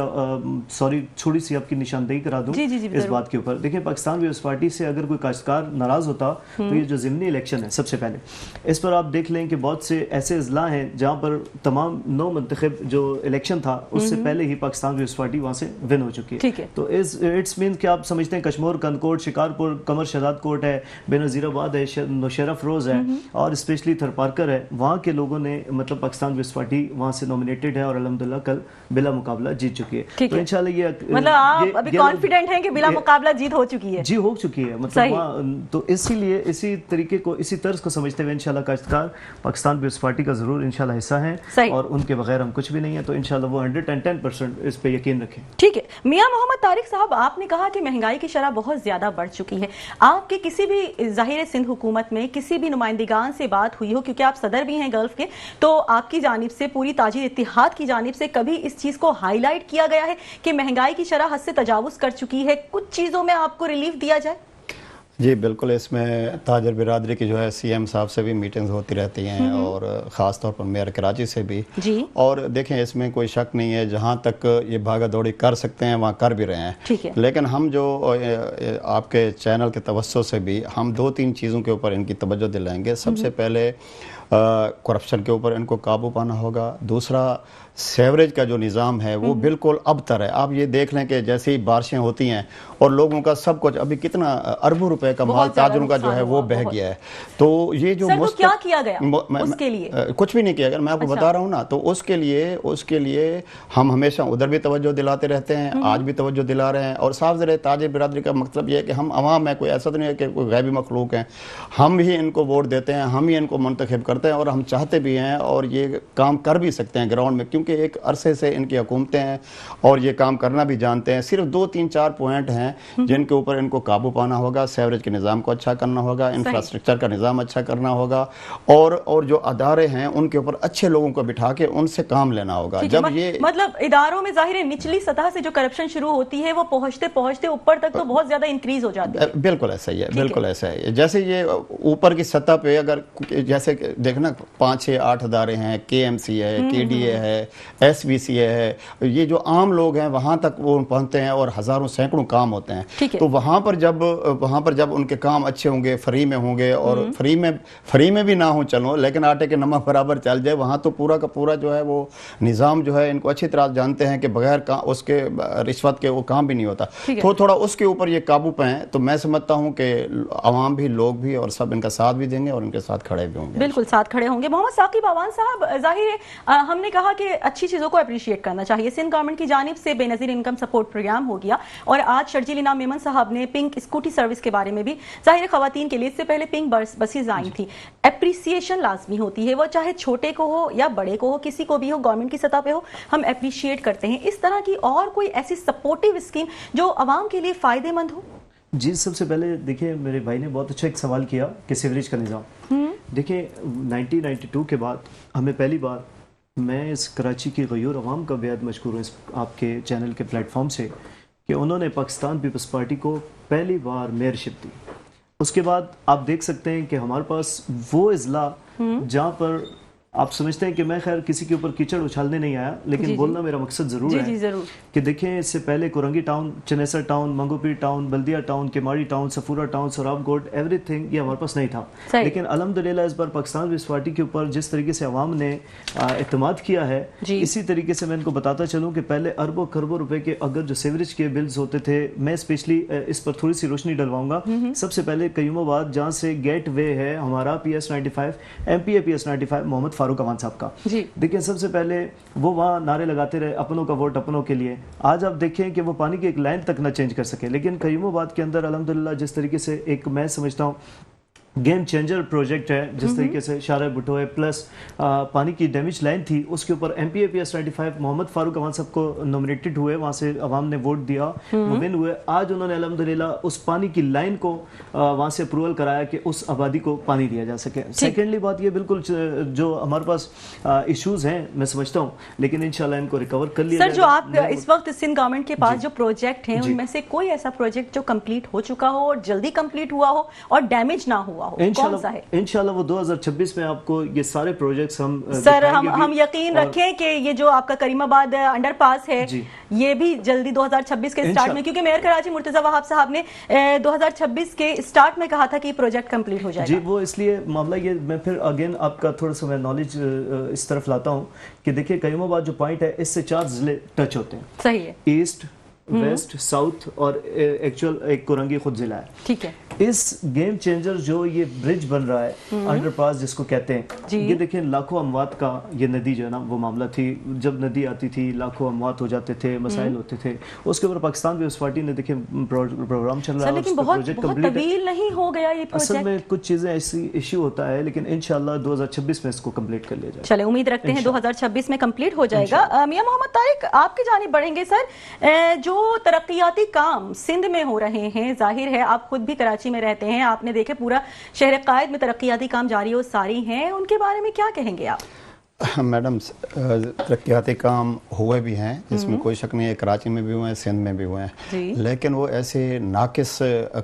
سوری تھوڑی سی آپ کی نشاندہی کرا دوں اس بات کے اوپر. دیکھیں پاکستان پیپلز پارٹی سے اگر کوئی کاشتکار ناراض ہوتا تو یہ جو ضمنی الیکشن ہے سب سے پہلے اس پر آپ دیکھ لیں کہ بہت سے ایسے اضلاع ہیں جہاں پر تمام نو منتخب جو الیکشن تھا اس سے پہلے ہی پاکستان پیپلز پارٹی وہاں سے ون ہو چکی ہے. ٹھیک ہے. تو اٹس مین کہ آپ سمجھتے ہیں کشمور، کنکوٹ، شکارپور، قمر شہزاد کوٹ ہے، بینظیر آباد ہے، نوشہرہ فروز ہے اور اسپیشلی تھرپارکر ہے، وہاں کے لوگوں نے مطلب پاکستان پیپلز پارٹی وہاں سے نومینیٹڈ ہے اور الحمدللہ کل بلا مقابلہ جیت چکی ہے. تو انشاءاللہ یہ مطلب آپ ابھی کانفیڈنٹ ہیں کہ بلا مقابلہ جیت ہو چکی ہے؟ جی ہو چکی ہے. مطلب تو اسی لیے اسی طریقے کو، اسی طرز کو سمجھتے ہوئے انشاءاللہ کاشتکار پاکستان پیپلز پارٹی کا ضرور انشاءاللہ حصہ ہیں اور ان کے بغیر ہم کچھ بھی نہیں ہیں. تو انشاءاللہ وہ 110% اس پہ یقین رکھیں. ٹھیک ہے. میاں محمد طارق صاحب، آپ نے کہا کہ مہنگائی کی شرح بہت زیادہ بڑھ چکی ہے. آپ کے کسی بھی ظاہر سندھ حکومت میں کسی بھی نمائندگان سے بات ہوئی ہو، کیونکہ آپ صدر بھی ہیں گلف کے، تو آپ کی جانب سے، پوری تاجر اتحاد کی جانب سے کبھی اس چیز کو ہائی لائٹ کیا گیا ہے کہ مہنگائی کی شرح حد سے تجاوز کر چکی ہے، کچھ چیزوں میں آپ کو ریلیف دیا جائے؟ جی بالکل. اس میں تاجر برادری کی جو ہے سی ایم صاحب سے بھی میٹنگز ہوتی رہتی ہیں اور خاص طور پر میئر کراچی سے بھی. اور دیکھیں اس میں کوئی شک نہیں ہے، جہاں تک یہ بھاگا دوڑی کر سکتے ہیں وہاں کر بھی رہے ہیں. لیکن ہم جو آپ کے چینل کے توسط سے بھی ہم 2-3 چیزوں کے اوپر ان کی توجہ دلائیں گے. سب سے پہلے کرپشن کے اوپر ان کو قابو پانا ہوگا. دوسرا سیوریج کا جو نظام ہے وہ بالکل ابتر ہے. آپ یہ دیکھ لیں کہ جیسے ہی بارشیں ہوتی ہیں اور لوگوں کا سب کچھ، ابھی کتنا اربوں روپے کا مال تاجروں کا جو ہے وہ بہہ گیا ہے. تو یہ جو کیا کیا گیا اس کے لیے؟ کچھ بھی نہیں کیا گیا، میں آپ کو بتا رہا ہوں نا. تو اس کے لیے ہم ہمیشہ ادھر بھی توجہ دلاتے رہتے ہیں، آج بھی توجہ دلا رہے ہیں. اور صاف ظاہر تاجر برادری کا مطلب یہ ہے کہ ہم عوام میں کوئی ایسا تو نہیں ہے کہ کوئی غیبی مخلوق ہیں. ہم ہی ان کو ووٹ دیتے ہیں، ہم ہی ان کو منتخب کرتے ہیں اور ہم چاہتے بھی ہیں اور یہ کام کر بھی سکتے ہیں گراؤنڈ میں، کیونکہ ایک عرصے سے ان کی حکومتیں ہیں اور یہ کام کرنا بھی جانتے ہیں. صرف 2-3-4 پوائنٹ ہیں جن کے اوپر ان کو قابو پانا ہوگا. سیوریج کے نظام کو اچھا کرنا ہوگا، انفراسٹرکچر کا نظام اچھا کرنا ہوگا اور جو ادارے ہیں ان کے اوپر اچھے لوگوں کو بٹھا کے ان سے کام لینا ہوگا. جب یہ مطلب اداروں میں ظاہر ہے نچلی سطح سے جو کرپشن شروع ہوتی ہے وہ پہنچتے پہنچتے اوپر تک تو بہت زیادہ انکریز ہو جاتی ہے. بالکل ایسا ہی ہے، بالکل ایسا ہے. جیسے یہ اوپر کی سطح پہ اگر جیسے دیکھنا 5-6-8 ادارے ہیں، KMC ہے، KDA ہے، SBCA ہے، یہ جو عام لوگ ہیں وہاں تک وہ پہنچتے ہیں اور ہزاروں سینکڑوں کام ہوتے ہیں. تو وہاں پر جب ان کے کام اچھے ہوں گے، فری میں ہوں گے اور فری میں بھی نہ ہوں چلو لیکن آٹے کے نمک برابر چل جائے، وہاں تو پورا کا پورا جو ہے وہ نظام جو ہے ان کو اچھی طرح جانتے ہیں کہ بغیر اس کے رشوت کے وہ کام بھی نہیں ہوتا. تو تھوڑا اس کے اوپر یہ قابو پائیں تو میں سمجھتا ہوں کہ عوام بھی، لوگ بھی اور سب ان کا ساتھ بھی دیں گے اور ان کے ساتھ کھڑے بھی ہوں گے. بالکل ساتھ کھڑے ہوں گے. محمد ثاقب اعوان صاحب، ظاہر ہے ہم نے کہا کہ اچھی چیزوں کو اپریشیٹ کرنا چاہیے. سندھ گورنمنٹ کی جانب سے بے نظیر انکم سپورٹ پروگرام ہو گیا اور آج شرجیل انعام میمن صاحب نے پنک اسکوٹی سروس کے بارے میں بھی، ظاہر خواتین کے لیے اس سے پہلے پنک بسیز آئی تھی. اپریسیشن لازمی ہوتی ہے، وہ چاہے چھوٹے کو ہو یا بڑے کو ہو، کسی کو بھی ہو، گورنمنٹ کی سطح پہ ہو، ہم اپریشیٹ کرتے ہیں. اس طرح کی اور کوئی ایسی سپورٹیو اسکیم جو عوام کے لیے فائدے مند ہو؟ جی سب سے پہلے دیکھیں میرے بھائی نے بہت اچھا ایک سوال کیا کہ سیوریج کا نظام. دیکھیں 1992 کے بعد ہمیں پہلی بار، میں اس کراچی کی غیور عوام کا بےحد مشکور ہوں آپ کے چینل کے پلیٹ فارم سے کہ انہوں نے پاکستان پیپلز پارٹی کو پہلی بار میئرشپ دی. اس کے بعد آپ دیکھ سکتے ہیں کہ ہمارے پاس وہ اضلاع جہاں پر آپ سمجھتے ہیں کہ میں خیر کسی کے اوپر کیچڑ اچھالنے نہیں آیا، لیکن بولنا میرا مقصد ضرور ہے کہ دیکھیں اس سے پہلے کورنگی ٹاؤن، چنیسر ٹاؤن، منگو پیر ٹاؤن، بلدیہ ٹاؤن، کیماڑی ٹاؤن، سفورہ ٹاؤن، سوراب گوٹ، ایوری تھنگ یہ ہمارے پاس نہیں تھا. لیکن الحمدللہ اس بار پاکستان پیپلز پارٹی کے اوپر جس طریقے سے عوام نے اعتماد کیا ہے، اسی طریقے سے میں ان کو بتاتا چلوں کہ پہلے اربوں کروڑوں روپے کے اگر جو سیوریج کے بلز ہوتے تھے، میں اسپیشلی اس پر تھوڑی سی روشنی ڈلواؤں گا. سب سے پہلے قیوم آباد جہاں سے گیٹ وے ہے ہمارا PS95 MPA PS95 محمد فاروق اعوان صاحب کا، دیکھیں سب سے پہلے وہ وہاں نعرے لگاتے رہے اپنوں کا ووٹ اپنوں کے لیے. آج آپ دیکھیں کہ وہ پانی کی ایک لائن تک نہ چینج کر سکے، لیکن قیوم آباد کے اندر الحمدللہ جس طریقے سے ایک میں سمجھتا ہوں گیم چینجر پروجیکٹ ہے، جس طریقے سے شارع بھٹو ہے پلس پانی کی ڈیمیج لائن تھی اس کے اوپر MPA PS95 محمد فاروق اعوان صاحب کو نومینیٹڈ ہوئے، وہاں سے عوام نے ووٹ دیا، وہ ون ہوئے. آج انہوں نے الحمدللہ اس پانی کی لائن کو وہاں سے اپروول کرایا کہ اس آبادی کو پانی دیا جا سکے. سیکنڈلی بات یہ بالکل جو ہمارے پاس ایشوز ہیں میں سمجھتا ہوں لیکن انشاءاللہ ان کو ریکور کر لیا جائے. سر جو آپ اس وقت سندھ گورنمنٹ کے پاس جو پروجیکٹ ہیں ان میں سے کوئی ایسا پروجیکٹ جو کمپلیٹ ہو چکا ہو اور جلدی کمپلیٹ ہوا ہو اور ڈیمیج نہ ہوا ہو، کون سا ہے؟ انشاءاللہ وہ 2026 میں آپ کو یہ سارے پروجیکٹس ہم سر ہم یقین رکھیں کہ یہ جو آپ کا کریم آباد انڈر پاس ہے یہ بھی جلدی 2026 کے اسٹارٹ میں، کیونکہ میئر کراچی مرتضی وہاب صاحب نے 2026 کے اسٹارٹ میں کہا تھا کہ یہ پروجیکٹ کمپلیٹ ہو جائے گا. جی وہ اس لیے معاملہ یہ میں پھر اگین آپ کا تھوڑا سا میں نالج اس طرف لاتا ہوں کہ دیکھیں کریم آباد جو پوائنٹ ہے اس سے 4 ضلع ٹچ ہوتے ہیں. صحیح ہے. ایسٹ، वेस्ट, साउथ और एक्चुअल एक कोरंगी खुद जिला है। ठीक है। इस गेम चेंजर जो ये ब्रिज बन रहा है, अंडरपास जिसको कहते हैं, ये देखिए लाखों अमवात का ये नदी जो है ना वो मामला थी। जब नदी आती थी लाखों अमवात हो जाते थे, मसाइल होते थे। उसके ऊपर पाकिस्तान पीपल्स पार्टी ने देखिए प्रोग्राम चल रहा है, लेकिन बहुत तवील नहीं हो गया ये प्रोजेक्ट। असल में कुछ चीजें ऐसी इश्यू होता है, लेकिन इंशाल्लाह 2026 में इसको कंप्लीट कर लिया जाएगा। चले, उम्मीद रखते हैं 2026 में कंप्लीट हो जाएगा। मियां मोहम्मद तारिक, आपकी जानिब बढ़ेंगे सर। जो तरक्याती काम सिंध में हो रहे हैं, जाहिर है आप खुद भी कराची में रहते हैं, आपने देखे पूरा शहर कायद में तरक्याती काम जारी और सारी हैं, उनके बारे में क्या कहेंगे आप? मैडम, तरक्याती काम हुए भी हैं, इसमें कोई शक नहीं है, कराची में भी हुए हैं, सिंध में भी हुए हैं, लेकिन वो ऐसे नाकिस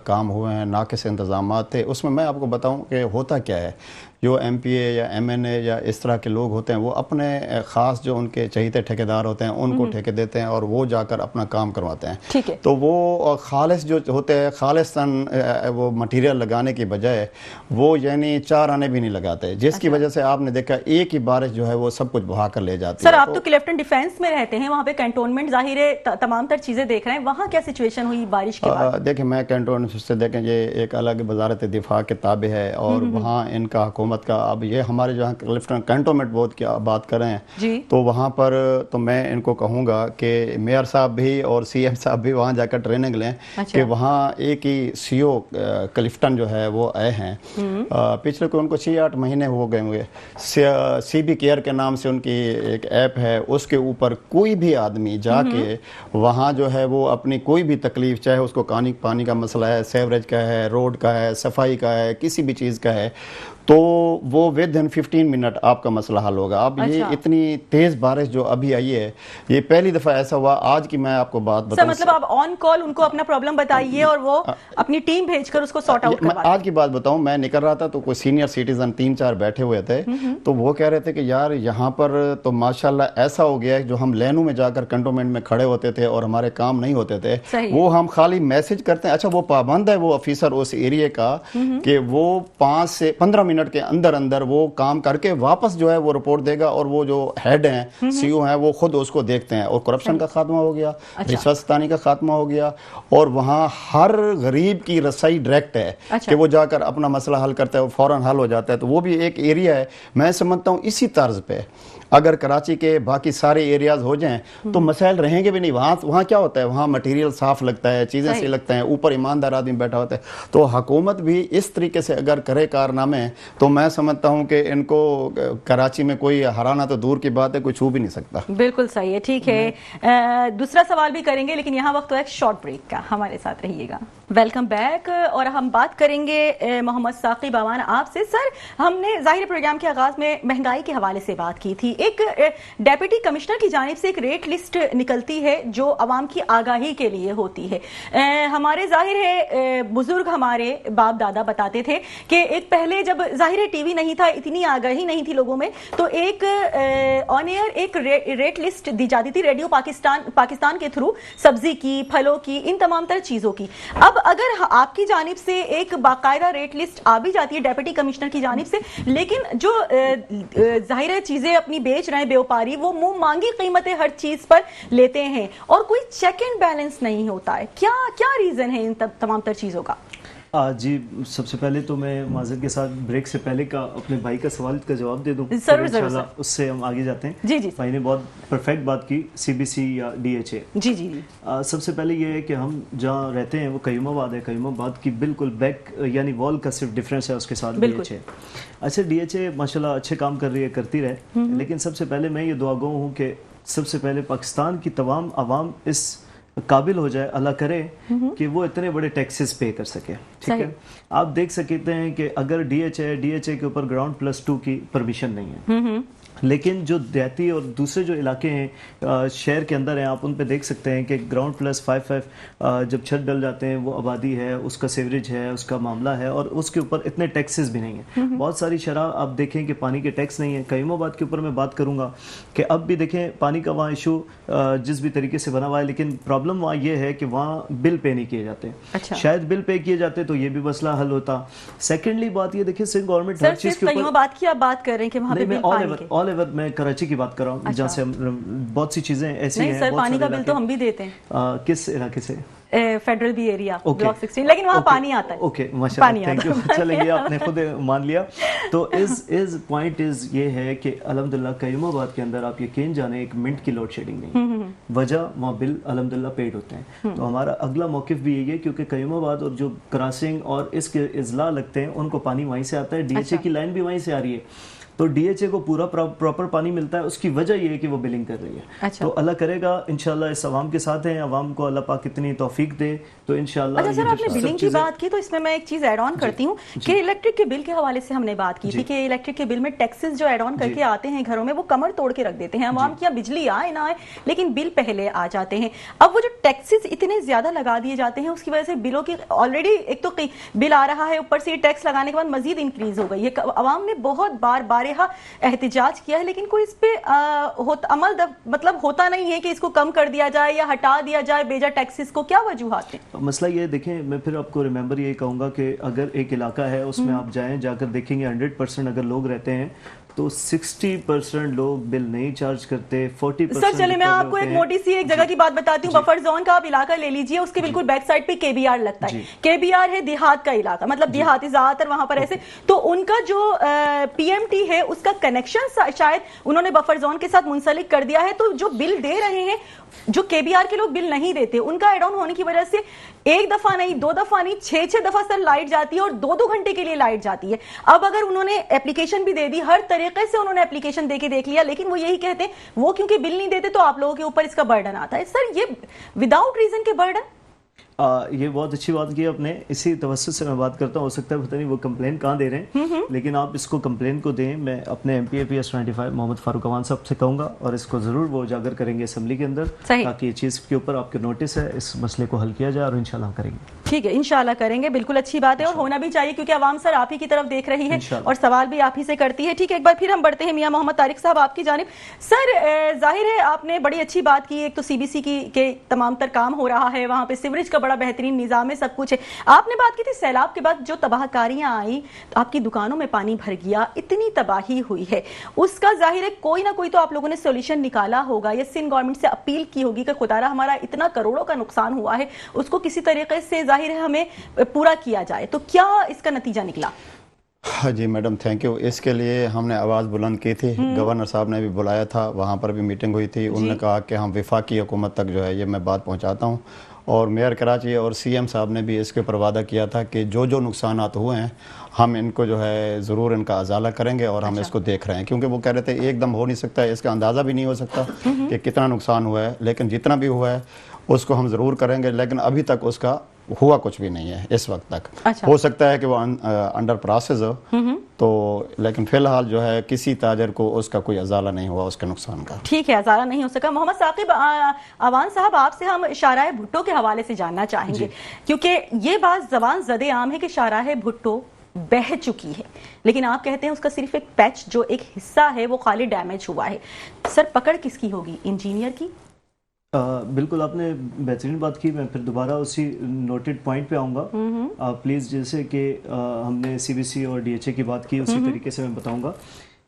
काम हुए हैं, नाकिस इंतजामात थे। उसमें मैं आपको बताऊं कि होता क्या है, जो MPA या MNA या इस तरह के लोग होते हैं वो अपने ख़ास जो उनके चहीते ठेकेदार होते हैं उनको ठेके देते हैं और वो जाकर अपना काम करवाते हैं। ठीक है। तो वो खालिस जो होते हैं, खालिस्तन वो मटेरियल लगाने की बजाय वो यानी 4 आने भी नहीं लगाते, जिसकी वजह से आपने देखा एक ही बारिश जो है वो सब कुछ बहा कर ले जाती है। सर, आप तो क्लिफ्टन डिफेंस में रहते हैं, वहाँ पे कैंटोनमेंट जाहिर है तमाम तर चीज़ें देख रहे हैं, वहाँ क्या सिचुएशन हुई बारिश के बाद? देखिए, मैं कैंटोनमेंट से देखें, ये एक अलग वजारत दिफा के ताबे है और वहाँ इनका हुकूमत का, अब ये हमारे जहाँ क्लिफ्टन कैंटोनमेंट बहुत क्या बात कर रहे हैं, तो वहाँ पर तो मैं इनको कहूँगा कि मेयर साहब भी और CM साहब भी वहाँ जाकर ट्रेनिंग लें। कि वहाँ एक ही CO क्लिफ्टन जो है वो आए हैं, पिछले को उनको 6-8 महीने हो गए होंगे। CB केयर के नाम से उनकी एक ऐप है, उसके ऊपर कोई भी आदमी जाके वहाँ जो है वो अपनी कोई भी तकलीफ, चाहे उसको पानी का मसला है, सेवरेज का है, रोड का है, सफाई का है, किसी भी चीज़ का है, तो वो विदिन 15 मिनट आपका मसला हल होगा। अब ये इतनी तेज बारिश जो अभी आई है, ये पहली दफा ऐसा हुआ। आज की मैं आपको बात बताऊं, मतलब आप ऑन कॉल उनको अपना प्रॉब्लम बताइए और वो अपनी टीम भेजकर उसको सॉर्ट आउट करवाते हैं। आज की बात बताऊं, मैं निकल रहा था तो कोई सीनियर सिटीजन 3-4 बैठे हुए थे, तो वो कह रहे थे कि यार यहाँ पर तो माशाल्लाह ऐसा हो गया है, जो हम लाइनों में जाकर कंटोनमेंट में खड़े होते थे और हमारे काम नहीं होते थे, वो हम खाली मैसेज करते हैं। अच्छा, वो पाबंद है वो ऑफिसर उस एरिया का कि वो 5 से 15 मिनट के अंदर अंदर वो काम करके वापस जो है वो रिपोर्ट देगा, और वो जो हेड हैं, CO हैं, वो खुद उसको देखते हैं। और करप्शन का खात्मा हो गया, रिश्वतस्तानी का खात्मा हो गया, और वहाँ हर गरीब की रसाई डायरेक्ट है कि वो जाकर अपना मसला हल करता है, वो फौरन हल हो जाता है। तो वो भी एक एरिया है। मैं समझता हूँ इसी तर्ज पे अगर कराची के बाकी सारे एरियाज हो जाएं तो मसाइल रहेंगे भी नहीं। वहाँ क्या होता है, वहाँ मटेरियल साफ लगता है, चीज़ें सही लगता है, ऊपर ईमानदार आदमी बैठा होता है। तो हुकूमत भी इस तरीके से अगर करे कारनामे, तो मैं समझता हूँ कि इनको कराची में कोई हराना तो दूर की बात है, कोई छू भी नहीं सकता। बिल्कुल सही है, ठीक है। दूसरा सवाल भी करेंगे, लेकिन यहाँ वक्त तो एक शॉर्ट ब्रेक का, हमारे साथ रहिएगा। Welcome back. और हम बात करेंगे मोहम्मद साकिब अवान आपसे। सर, हमने जाहिर प्रोग्राम के आगाज में महंगाई के हवाले से बात की थी। एक डेप्यूटी कमिश्नर की जानिब से एक रेट लिस्ट निकलती है जो अवाम की आगाही के लिए होती है। हमारे जाहिर है बुजुर्ग, हमारे बाप दादा बताते थे कि एक पहले जब जाहिर है TV नहीं था, इतनी आगाही नहीं थी लोगों में, तो एक ऑन एयर एक रेट लिस्ट दी जाती थी रेडियो पाकिस्तान के थ्रू, सब्जी की, फलों की, इन तमाम तर चीजों की। अब अगर आपकी जानिब से एक बाकायदा रेट लिस्ट आ भी जाती है डेप्यूटी कमिश्नर की जानिब से, लेकिन जो जाहिर है चीजें अपनी बेच रहे हैं व्यापारी, वो मुंह मांगी कीमतें हर चीज पर लेते हैं और कोई चेक एंड बैलेंस नहीं होता है। क्या क्या रीजन है इन तमाम तर चीजों का? जी, सबसे पहले तो मैं माजर के साथ ब्रेक से पहले का अपने भाई का सवाल का जवाब दे दूं। जरूर। उससे हम आगे जाते हैं। जी। भाई ने बहुत परफेक्ट बात की, CBC या DHA। जी। सबसे पहले ये है कि हम जहाँ रहते हैं वो कयूमाबाद है, कयूमाबाद की बिल्कुल बैक यानी वॉल का सिर्फ डिफरेंस है उसके साथ DHA। अच्छा, DHA माशाल्लाह अच्छे काम कर रही है, करती रहे, लेकिन सबसे पहले मैं ये दुआगो हूँ कि सबसे पहले पाकिस्तान की तमाम आवाम इस काबिल हो जाए, अल्लाह करे कि वो इतने बड़े टैक्सेस पे कर सके। ठीक है, आप देख सकते हैं कि अगर DHA के ऊपर ground+2 की परमिशन नहीं है, लेकिन जो देहाती और दूसरे जो इलाके हैं शहर के अंदर हैं, आप उन पे देख सकते हैं कि ground+55 जब छत डल जाते हैं, वो आबादी है, उसका सेवरेज है, उसका मामला है, और उसके ऊपर इतने टैक्सेस भी नहीं है। बहुत सारी शराब आप देखें कि पानी के टैक्स नहीं है। कयूमाबाद के ऊपर मैं बात करूंगा कि अब भी देखें पानी का वहाँ इशू जिस भी तरीके से बना हुआ है, लेकिन प्रॉब्लम वहाँ ये है कि वहाँ बिल पे नहीं किए जाते। अच्छा। शायद बिल पे किए जाते तो ये भी मसला हल होता। सेकेंडली बात ये देखिए, सिंध गवर्नमेंट हर चीज के ऊपर बात की आप बात कर रहे हैं कि वहाँ पे ऑल ओवर मैं कराची की बात कर रहा हूँ, जहाँ से बहुत सी चीजें ऐसी हैं। सर पानी का बिल तो हम भी देते हैं। किस इलाके से? फेडरल बी एरिया, ब्लॉक 16, लेकिन वहाँ पानी आता है। ओके, माशाल्लाह, थैंक यू। चलेंगे, आपने खुद मान लिया। तो इज पॉइंट इज ये है कि अल्हम्दुलिल्लाह कयूमाबाद के अंदर आप यकीन जाने एक मिनट की लोड शेडिंग नहीं, वजह वहाँ बिल अल्हम्दुलिल्लाह पेड होते हैं। तो हमारा अगला मौकिफ भी यही है, क्योंकि कयूमाबाद और जो क्रॉसिंग और इसके इजला लगते हैं उनको पानी वहीं से आता है, DHA की लाइन भी वहीं से आ रही है। तो DHA को पूरा प्रॉपर पानी मिलता है। उसकी वजह ये है कि वो बिलिंग कर रही है। तो अल्लाह करेगा इंशाल्लाह इस अवाम के साथ हैं, अवाम को अल्लाह पाक इतनी तौफीक दे तो इंशाल्लाह। अच्छा सर, आपने बिलिंग की बात की तो इसमें मैं एक चीज ऐड ऑन करती हूँ कि इलेक्ट्रिक के बिल के हवाले से हमने बात की थी कि इलेक्ट्रिक के बिल में टैक्सेस जो ऐड ऑन करके आते हैं घरों में, वो कमर तोड़ के रख देते हैं अवाम की, या बिजली आए ना आए लेकिन बिल पहले आ जाते हैं। अब वो जो टैक्सेस इतने ज्यादा लगा दिए जाते हैं उसकी वजह से बिलों की ऑलरेडी एक तो बिल आ रहा है, ऊपर से टैक्स लगाने के बाद मजीद इंक्रीज हो गई है। अवाम ने बहुत बारहा एहतिजाज किया है, लेकिन कोई इस पे अमल मतलब होता नहीं है कि इसको कम कर दिया जाए या हटा दिया जाए बेजा टैक्सेस को। क्या वजूहात हैं? मसला ये देखें, मैं फिर आपको रिमेंबर ये कहूँगा कि अगर एक इलाका है उसमें आप जाएं, जाकर देखेंगे 100% अगर लोग रहते हैं तो 60% लोग बिल नहीं चार्ज करते, 40%। सर चले मैं आपको एक मोटी सी एक जगह की बात बताती हूँ। बफर जोन का आप इलाका ले लीजिए, उसके बिल्कुल बैक साइड पे KBR लगता है। KBR है देहात का इलाका, मतलब देहाती ज्यादातर वहां पर ऐसे। तो उनका जो PMT है उसका कनेक्शन शायद उन्होंने बफर जोन के साथ मुंसलिक कर दिया है। तो जो बिल दे रहे हैं, जो KBR के लोग बिल नहीं देते, उनका एड ऑन होने की वजह से एक दफा नहीं, दो दफा नहीं, 6 दफा सर लाइट जाती है और 2 घंटे के लिए लाइट जाती है। अब अगर उन्होंने एप्लीकेशन भी दे दी, हर तरीके से उन्होंने एप्लीकेशन देके देख लिया, लेकिन वो यही कहते हैं वो क्योंकि बिल नहीं देते तो आप लोगों के ऊपर इसका बर्डन आता है। सर ये विदाउट रीजन के बर्डन। ये बहुत अच्छी बात की आपने। इसी तवज्जुह से मैं बात करता हूँ, हो सकता है पता नहीं वो कंप्लेन कहाँ दे रहे हैं, लेकिन आप इसको कंप्लेन को दें। मैं अपने MPAPS 95 मोहम्मद फारूक अवान साहब से कहूँगा और इसको ज़रूर वो उजागर करेंगे असेंबली के अंदर, ताकि ये चीज़ के ऊपर आपके नोटिस है, इस मसले को हल किया जाए और इंशाल्लाह करेंगे। ठीक है, इंशाल्लाह करेंगे, बिल्कुल अच्छी बात है और होना भी चाहिए, क्योंकि आवाम सर आप ही की तरफ देख रही है और सवाल भी आप ही से करती है। ठीक है, एक बार फिर हम बढ़ते हैं मियां मोहम्मद तारिक साहब आपकी जानिब। सर जाहिर है आपने बड़ी अच्छी बात की, एक तो CBC के तमाम तर काम हो रहा है, वहाँ पे सीवरेज का बड़ा बेहतरीन निजाम में सब कुछ है। आपने बात की थी सैलाब के बाद जो तबाहकारियां आई, तो आपकी दुकानों में पानी भर गया, इतनी तबाही हुई है, उसका जाहिर है कोई ना कोई तो आप लोगों ने सॉल्यूशन निकाला होगा या सिंध गवर्नमेंट से अपील की होगी कि खुदारा हमारा इतना करोड़ों का नुकसान हुआ है, उसको किसी तरीके से जाहिर है हमें पूरा किया जाए। तो क्या इसका नतीजा निकला? हाँ जी मैडम, थैंक यू। इसके लिए हमने आवाज़ बुलंद की थी, गवर्नर साहब ने भी बुलाया था, वहाँ पर भी मीटिंग हुई थी। उन्होंने कहा कि हम वफाकी हुकूमत तक जो है ये मैं बात पहुँचाता हूँ, और मेयर कराची और CM साहब ने भी इसके ऊपर वादा किया था कि जो जो नुकसानात हुए हैं हम इनको जो है ज़रूर इनका अजाला करेंगे और हम इसको देख रहे हैं, क्योंकि वो कह रहे थे एकदम हो नहीं सकता है, इसका अंदाज़ा भी नहीं हो सकता कि कितना नुकसान हुआ है, लेकिन जितना भी हुआ है उसको हम ज़रूर करेंगे। लेकिन अभी तक उसका हुआ कुछ भी नहीं है इस वक्त तक। हो सकता है कि वो अंडर प्रोसेस हो, तो लेकिन फिलहाल जो है किसी ताजर को उसका कोई अजाला नहीं हुआ उसके नुकसान का। ठीक है, अजाला नहीं हो सका। मोहम्मद साकिब अवान साहब, आपसे हम शाहराह भुट्टो के हवाले से जानना चाहेंगे, क्योंकि ये बात ज़बान ज़दे आम है कि शाहराह भुट्टो बह चुकी है, लेकिन आप कहते हैं उसका सिर्फ एक पैच जो एक हिस्सा है वो खाली डैमेज हुआ है। सर पकड़ किसकी होगी, इंजीनियर की? बिल्कुल, आपने बेहतरीन बात की। मैं फिर दोबारा उसी नोटेड पॉइंट पे आऊँगा। प्लीज़, जैसे कि हमने CBC और DHA की बात की, उसी तरीके से मैं बताऊँगा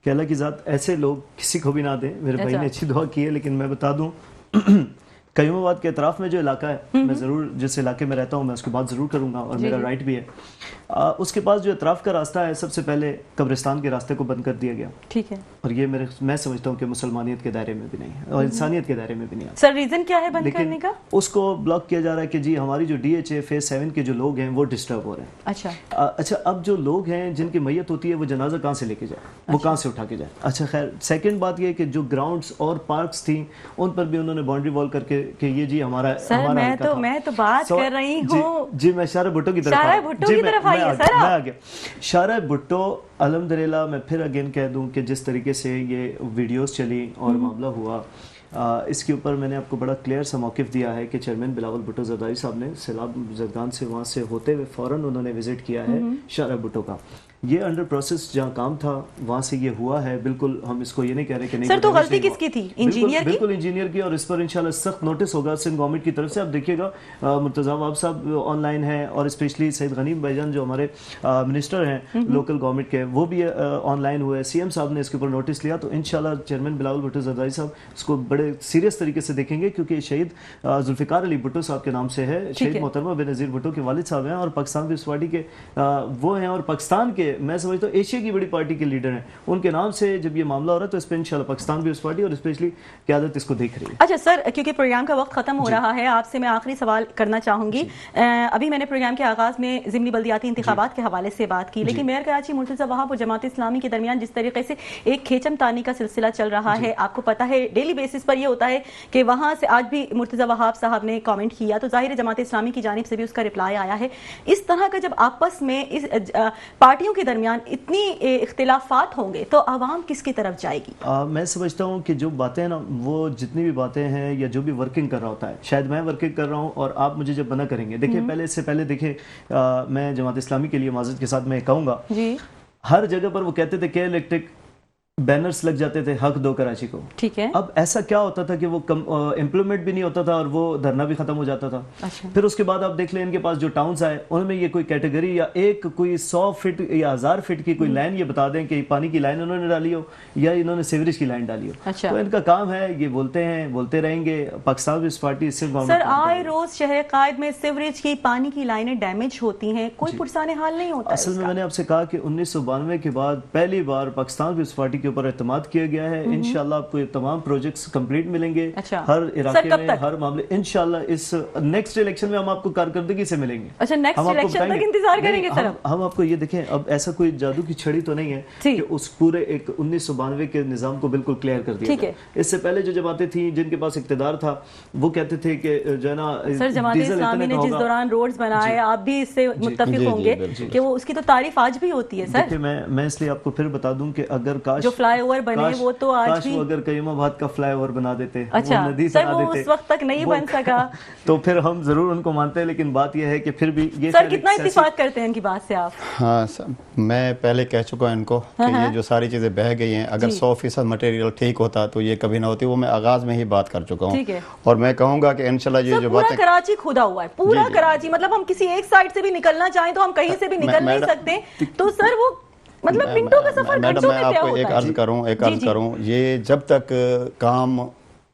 कि अल्लाह की ज़ात ऐसे लोग किसी को भी ना दे। मेरे भाई ने अच्छी दुआ की है, लेकिन मैं बता दूँ कयूमाबाद के अतराफ में जो इलाका है, मैं ज़रूर जिस इलाके में रहता हूँ मैं उसकी बात ज़रूर करूँगा और मेरा राइट भी है। उसके पास जो अतराफ का रास्ता है, सबसे पहले कब्रिस्तान के रास्ते को बंद कर दिया गया। ठीक है, और ये मैं समझता हूँ कि मुसलमानियत के दायरे में भी नहीं है और इंसानियत के दायरे में भी नहीं है। सर रीज़न क्या है बंद करने का? उसको ब्लॉक किया जा रहा है कि जी हमारी जो DHA फेज 7 के जो लोग हैं वो डिस्टर्ब हो रहे हैं। अच्छा, अब जो लोग हैं जिनकी मैयत होती है वो जनाजा कहाँ से लेके जाए, वो कहाँ से उठा के जाए? अच्छा खैर, सेकेंड बात ये कि जो ग्राउंड्स और पार्क्स थी उन पर भी उन्होंने बाउंड्री वॉल करके कि ये जी हमारा मैं तो बात कर रही हूँ जी, मैं शाहराह भुट्टो की तरफ आ गया। शाहराह भुट्टो अल्हम्दुलिल्लाह, मैं फिर अगेन कह दूं कि जिस तरीके से ये वीडियोस चली और मामला हुआ, इसके ऊपर मैंने आपको बड़ा क्लियर सा मौक़िफ़ दिया है कि चेयरमैन बिलावल भुट्टो ज़रदारी साहब ने सैलाब ज़रदान से वहाँ से होते हुए फ़ौरन उन्होंने विज़िट किया है शाहराह भुट्टो का। یہ انڈر پروسیس جہاں کام تھا وہاں سے یہ ہوا ہے. بالکل ہم اس کو یہ نہیں کہہ رہے کہ نہیں. سر تو غلطی کس کی تھی؟ انجینئر کی؟ بالکل انجینئر کی, اور اس پر انشاءاللہ سخت نوٹس ہوگا سندھ گورنمنٹ کی طرف سے. آپ دیکھیے گا مرتضیٰ وہاب صاحب آن لائن ہیں, اور اسپیشلی سعید غنیم بھائی جان جو ہمارے منسٹر ہیں لوکل گورنمنٹ کے, وہ بھی آن لائن ہوئے. سی ایم صاحب نے اس کے اوپر نوٹس لیا, تو انشاءاللہ چیئرمین بلاول بھٹو زرداری صاحب اس کو بڑے سیریس طریقے سے دیکھیں گے, کیونکہ شہید ذوالفقار علی بھٹو صاحب کے نام سے ہے. شہید محترمہ بےنظیر بھٹو کے والد صاحب ہیں, اور پاکستان پیپلز پارٹی کے وہ ہیں, اور پاکستان کے میں سمجھتا ہوں ایشیا کی بڑی پارٹی کے لیڈر ہیں. ان کے نام سے جب یہ معاملہ ہو رہا ہے تو اس پہ انشاءاللہ پاکستان پیپلز پارٹی اور اسپیشلی قیادت اس کو دیکھ رہی ہے. اچھا سر, کیونکہ پروگرام کا وقت ختم ہو رہا ہے, آپ سے میں آخری سوال کرنا چاہوں گی. ابھی میں نے پروگرام کے آغاز میں ضمنی بلدیاتی انتخابات کے حوالے سے بات کی, لیکن میئر کراچی مرتضیٰ وہاب اور جماعت اسلامی کے درمیان جس طریقے سے ایک کھیچم تانی کا سلسلہ چل رہا ہے, آپ کو پتا ہے ڈیلی بیسس پر یہ ہوتا ہے کہ وہاں سے آج بھی مرتضیٰ وہاب صاحب نے کامنٹ کیا, تو ظاہر ہے جماعت اسلامی کی جانب سے بھی اس کا رپلائی آیا ہے. اس طرح کا جب آپس میں اس پارٹیوں کے درمیان اتنی اختلافات ہوں گے تو عوام کس کی طرف جائے گی؟ میں سمجھتا ہوں کہ جو باتیں نا, وہ جتنی بھی باتیں ہیں یا جو بھی ورکنگ کر رہا ہوتا ہے, شاید میں ورکنگ کر رہا ہوں اور آپ مجھے جب منع کریں گے, دیکھیں پہلے اس سے پہلے دیکھیں میں جماعت اسلامی کے لیے معذرت کے ساتھ میں کہوں گا, ہر جگہ پر وہ کہتے تھے کہ الیکٹرک بینرز لگ جاتے تھے حق دو کراچی کو. ٹھیک ہے, اب ایسا کیا ہوتا تھا کہ وہ امپلیمنٹ بھی نہیں ہوتا تھا اور وہ دھرنا بھی ختم ہو جاتا تھا. پھر اس کے بعد آپ دیکھ لیں ان کے پاس جو ٹاؤنز آئے ان میں یہ کوئی کیٹیگری یا ایک کوئی 100 فٹ یا 1000 فٹ کی کوئی لائن یہ بتا دیں کہ پانی کی لائن انہوں نے ڈالی ہو یا انہوں نے سیوریج کی لائن ڈالی ہو. تو ان کا کام ہے, یہ بولتے ہیں, بولتے رہیں گے. پاکستان پیپلز پارٹی اس سے سر آئے روز شہر قائد میں سیوریج کی پانی کی لائنیں ڈیمیج ہوتی ہیں, کوئی پرسان حال نہیں ہوتا. اصل میں نے آپ سے کہا کہ 1992 کے بعد پہلی بار پاکستان پیپلز پارٹی کے اوپر اعتماد کیا گیا ہے. انشاءاللہ آپ کو یہ تمام پروجیکٹس کمپلیٹ ملیں گے ہر علاقے میں, ہر معاملے. انشاءاللہ اس نیکسٹ الیکشن میں ہم آپ کو کارکردگی سے ملیں گے. اچھا نیکسٹ الیکشن تک انتظار کریں گے سر ہم آپ کو. یہ دیکھیں اب ایسا کوئی جادو کی چھڑی تو نہیں ہے کہ اس پورے ایک 1992 کے نظام کو بالکل کلیئر کر دیا جائے. اس سے پہلے جو جماعتیں تھیں جن کے پاس اقتدار تھا وہ کہتے تھے کہ جو ہے نا سر جماعت اسلامی نے جس دوران روڈز بنائے, آپ بھی اس سے متفق ہوں گے کہ وہ اس کی تو تعریف آج بھی ہوتی ہے. سر میں اس لیے آپ کو پھر بتا دوں کہ اگر کاش جو فلائی اوور بنے وہ تو آج بھی, اگر قیوم آباد کا فلائی اوور بنا دیتے, اچھا سر وہ اس وقت تک نہیں بن سکا, تو پھر ہم ضرور ان کو مانتے ہیں. لیکن بات یہ ہے کہ پھر بھی یہ سر کتنا اتفاق کرتے ہیں ان کی بات سے آپ؟ ہاں میں پہلے کہہ چکا ہوں ان کو کہ یہ جو ساری چیزیں بہ گئی ہیں, اگر 100% مٹیریل ٹھیک ہوتا تو یہ کبھی نہ ہوتی. وہ میں آغاز میں ہی بات کر چکا ہوں, اور میں کہوں گا کہ انشاءاللہ یہ جو باتیں, پورا کراچی کھودا ہوا ہے, پورا کراچی, مطلب ہم کسی ایک سائڈ سے بھی نکلنا چاہیں تو ہم کہیں سے بھی نکل نہیں سکتے. تو سر وہ مطلب منٹوں کا سفر گھنٹوں میں طے ہوتا ہے. ایک عرض کروں, یہ جب تک کام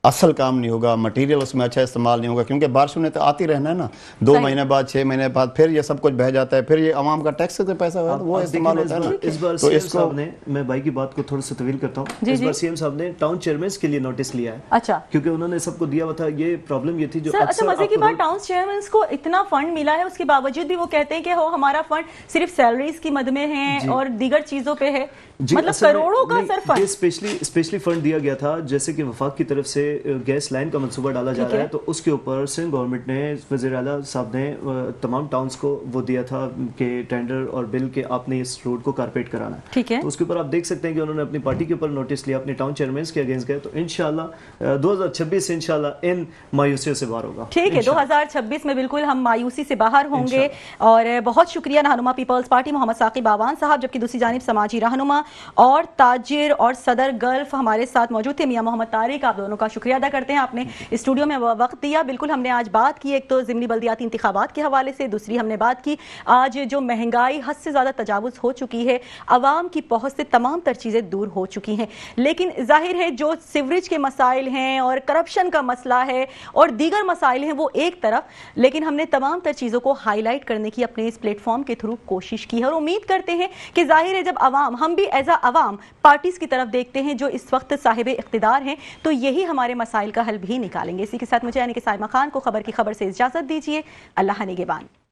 اصل کام نہیں ہوگا, مٹیریل اس میں اچھا استعمال نہیں ہوگا, کیونکہ بارشوں نے تو آتی رہنا ہے نا, 2 مہینے بعد 6 مہینے بعد پھر یہ سب کچھ بہ جاتا ہے, پھر یہ عوام کا ٹیکس سے پیسہ وہ استعمال ہوتا ہے نا. اس بار سی ایم صاحب نے, میں بھائی کی بات کو تھوڑا سا طویل کرتا ہوں, اس بار سی ایم صاحب نے ٹاؤن چیئرمینز کے لیے نوٹس لیا ہے. اچھا, کیونکہ انہوں نے سب کو دیا ہوا تھا. یہ پرابلم یہ تھی جو اچھا مزے کی بات, ٹاؤن چیئرمینز کو اتنا فنڈ ملا ہے, اس کے باوجود بھی وہ کہتے ہیں کہ ہمارا فنڈ صرف سیلریز کی مد میں ہے اور دیگر چیزوں پہ ہے. مطلب کروڑوں کا سر فنڈ اسپیشلی فنڈ دیا گیا تھا. جیسے کہ وفاق کی طرف سے گیس لائن کا منصوبہ ڈالا جا رہا ہے, تو اس کے اوپر سندھ گورنمنٹ نے, وزیر اعلیٰ صاحب نے تمام ٹاؤنز کو وہ دیا تھا کہ ٹینڈر اور بل کے آپ نے اس روڈ کو کارپیٹ کرانا ہے. ٹھیک ہے, تو اس کے اوپر آپ دیکھ سکتے ہیں کہ انہوں نے اپنی پارٹی کے اوپر نوٹس لیا, اپنے ٹاؤن چیئرمینز کے اگینسٹ گئے. تو انشاءاللہ 2026 انشاءاللہ ان مایوسیوں سے باہر ہوگا. ٹھیک ہے, 2026 میں بالکل ہم مایوسی سے باہر ہوں گے. اور بہت شکریہ رہنما پیپلز پارٹی محمد ثاقب آوان صاحب, جبکہ دوسری جانب سماجی رہنما اور تاجر اور صدر گلف ہمارے ساتھ موجود تھے میاں محمد طارق. آپ دونوں کا شکریہ ادا کرتے ہیں, آپ نے اسٹوڈیو میں وقت دیا. بالکل ہم نے آج بات کی, ایک تو ضمنی بلدیاتی انتخابات کے حوالے سے, دوسری ہم نے بات کی آج جو مہنگائی حد سے زیادہ تجاوز ہو چکی ہے, عوام کی پہنچ سے تمام تر چیزیں دور ہو چکی ہیں. لیکن ظاہر ہے جو سیوریج کے مسائل ہیں اور کرپشن کا مسئلہ ہے اور دیگر مسائل ہیں وہ ایک طرف, لیکن ہم نے تمام تر چیزوں کو ہائی لائٹ کرنے کی اپنے اس پلیٹ فارم کے تھرو کوشش کی ہے. اور امید کرتے ہیں کہ ظاہر ہے جب عوام, ہم بھی ایز اے عوام پارٹیز کی طرف دیکھتے ہیں جو اس وقت صاحب اقتدار ہیں, تو یہی ہمارے مسائل کا حل بھی نکالیں گے. اسی کے ساتھ مجھے یعنی کہ سائمہ خان کو خبر کی خبر سے اجازت دیجیے. اللہ نگہبان.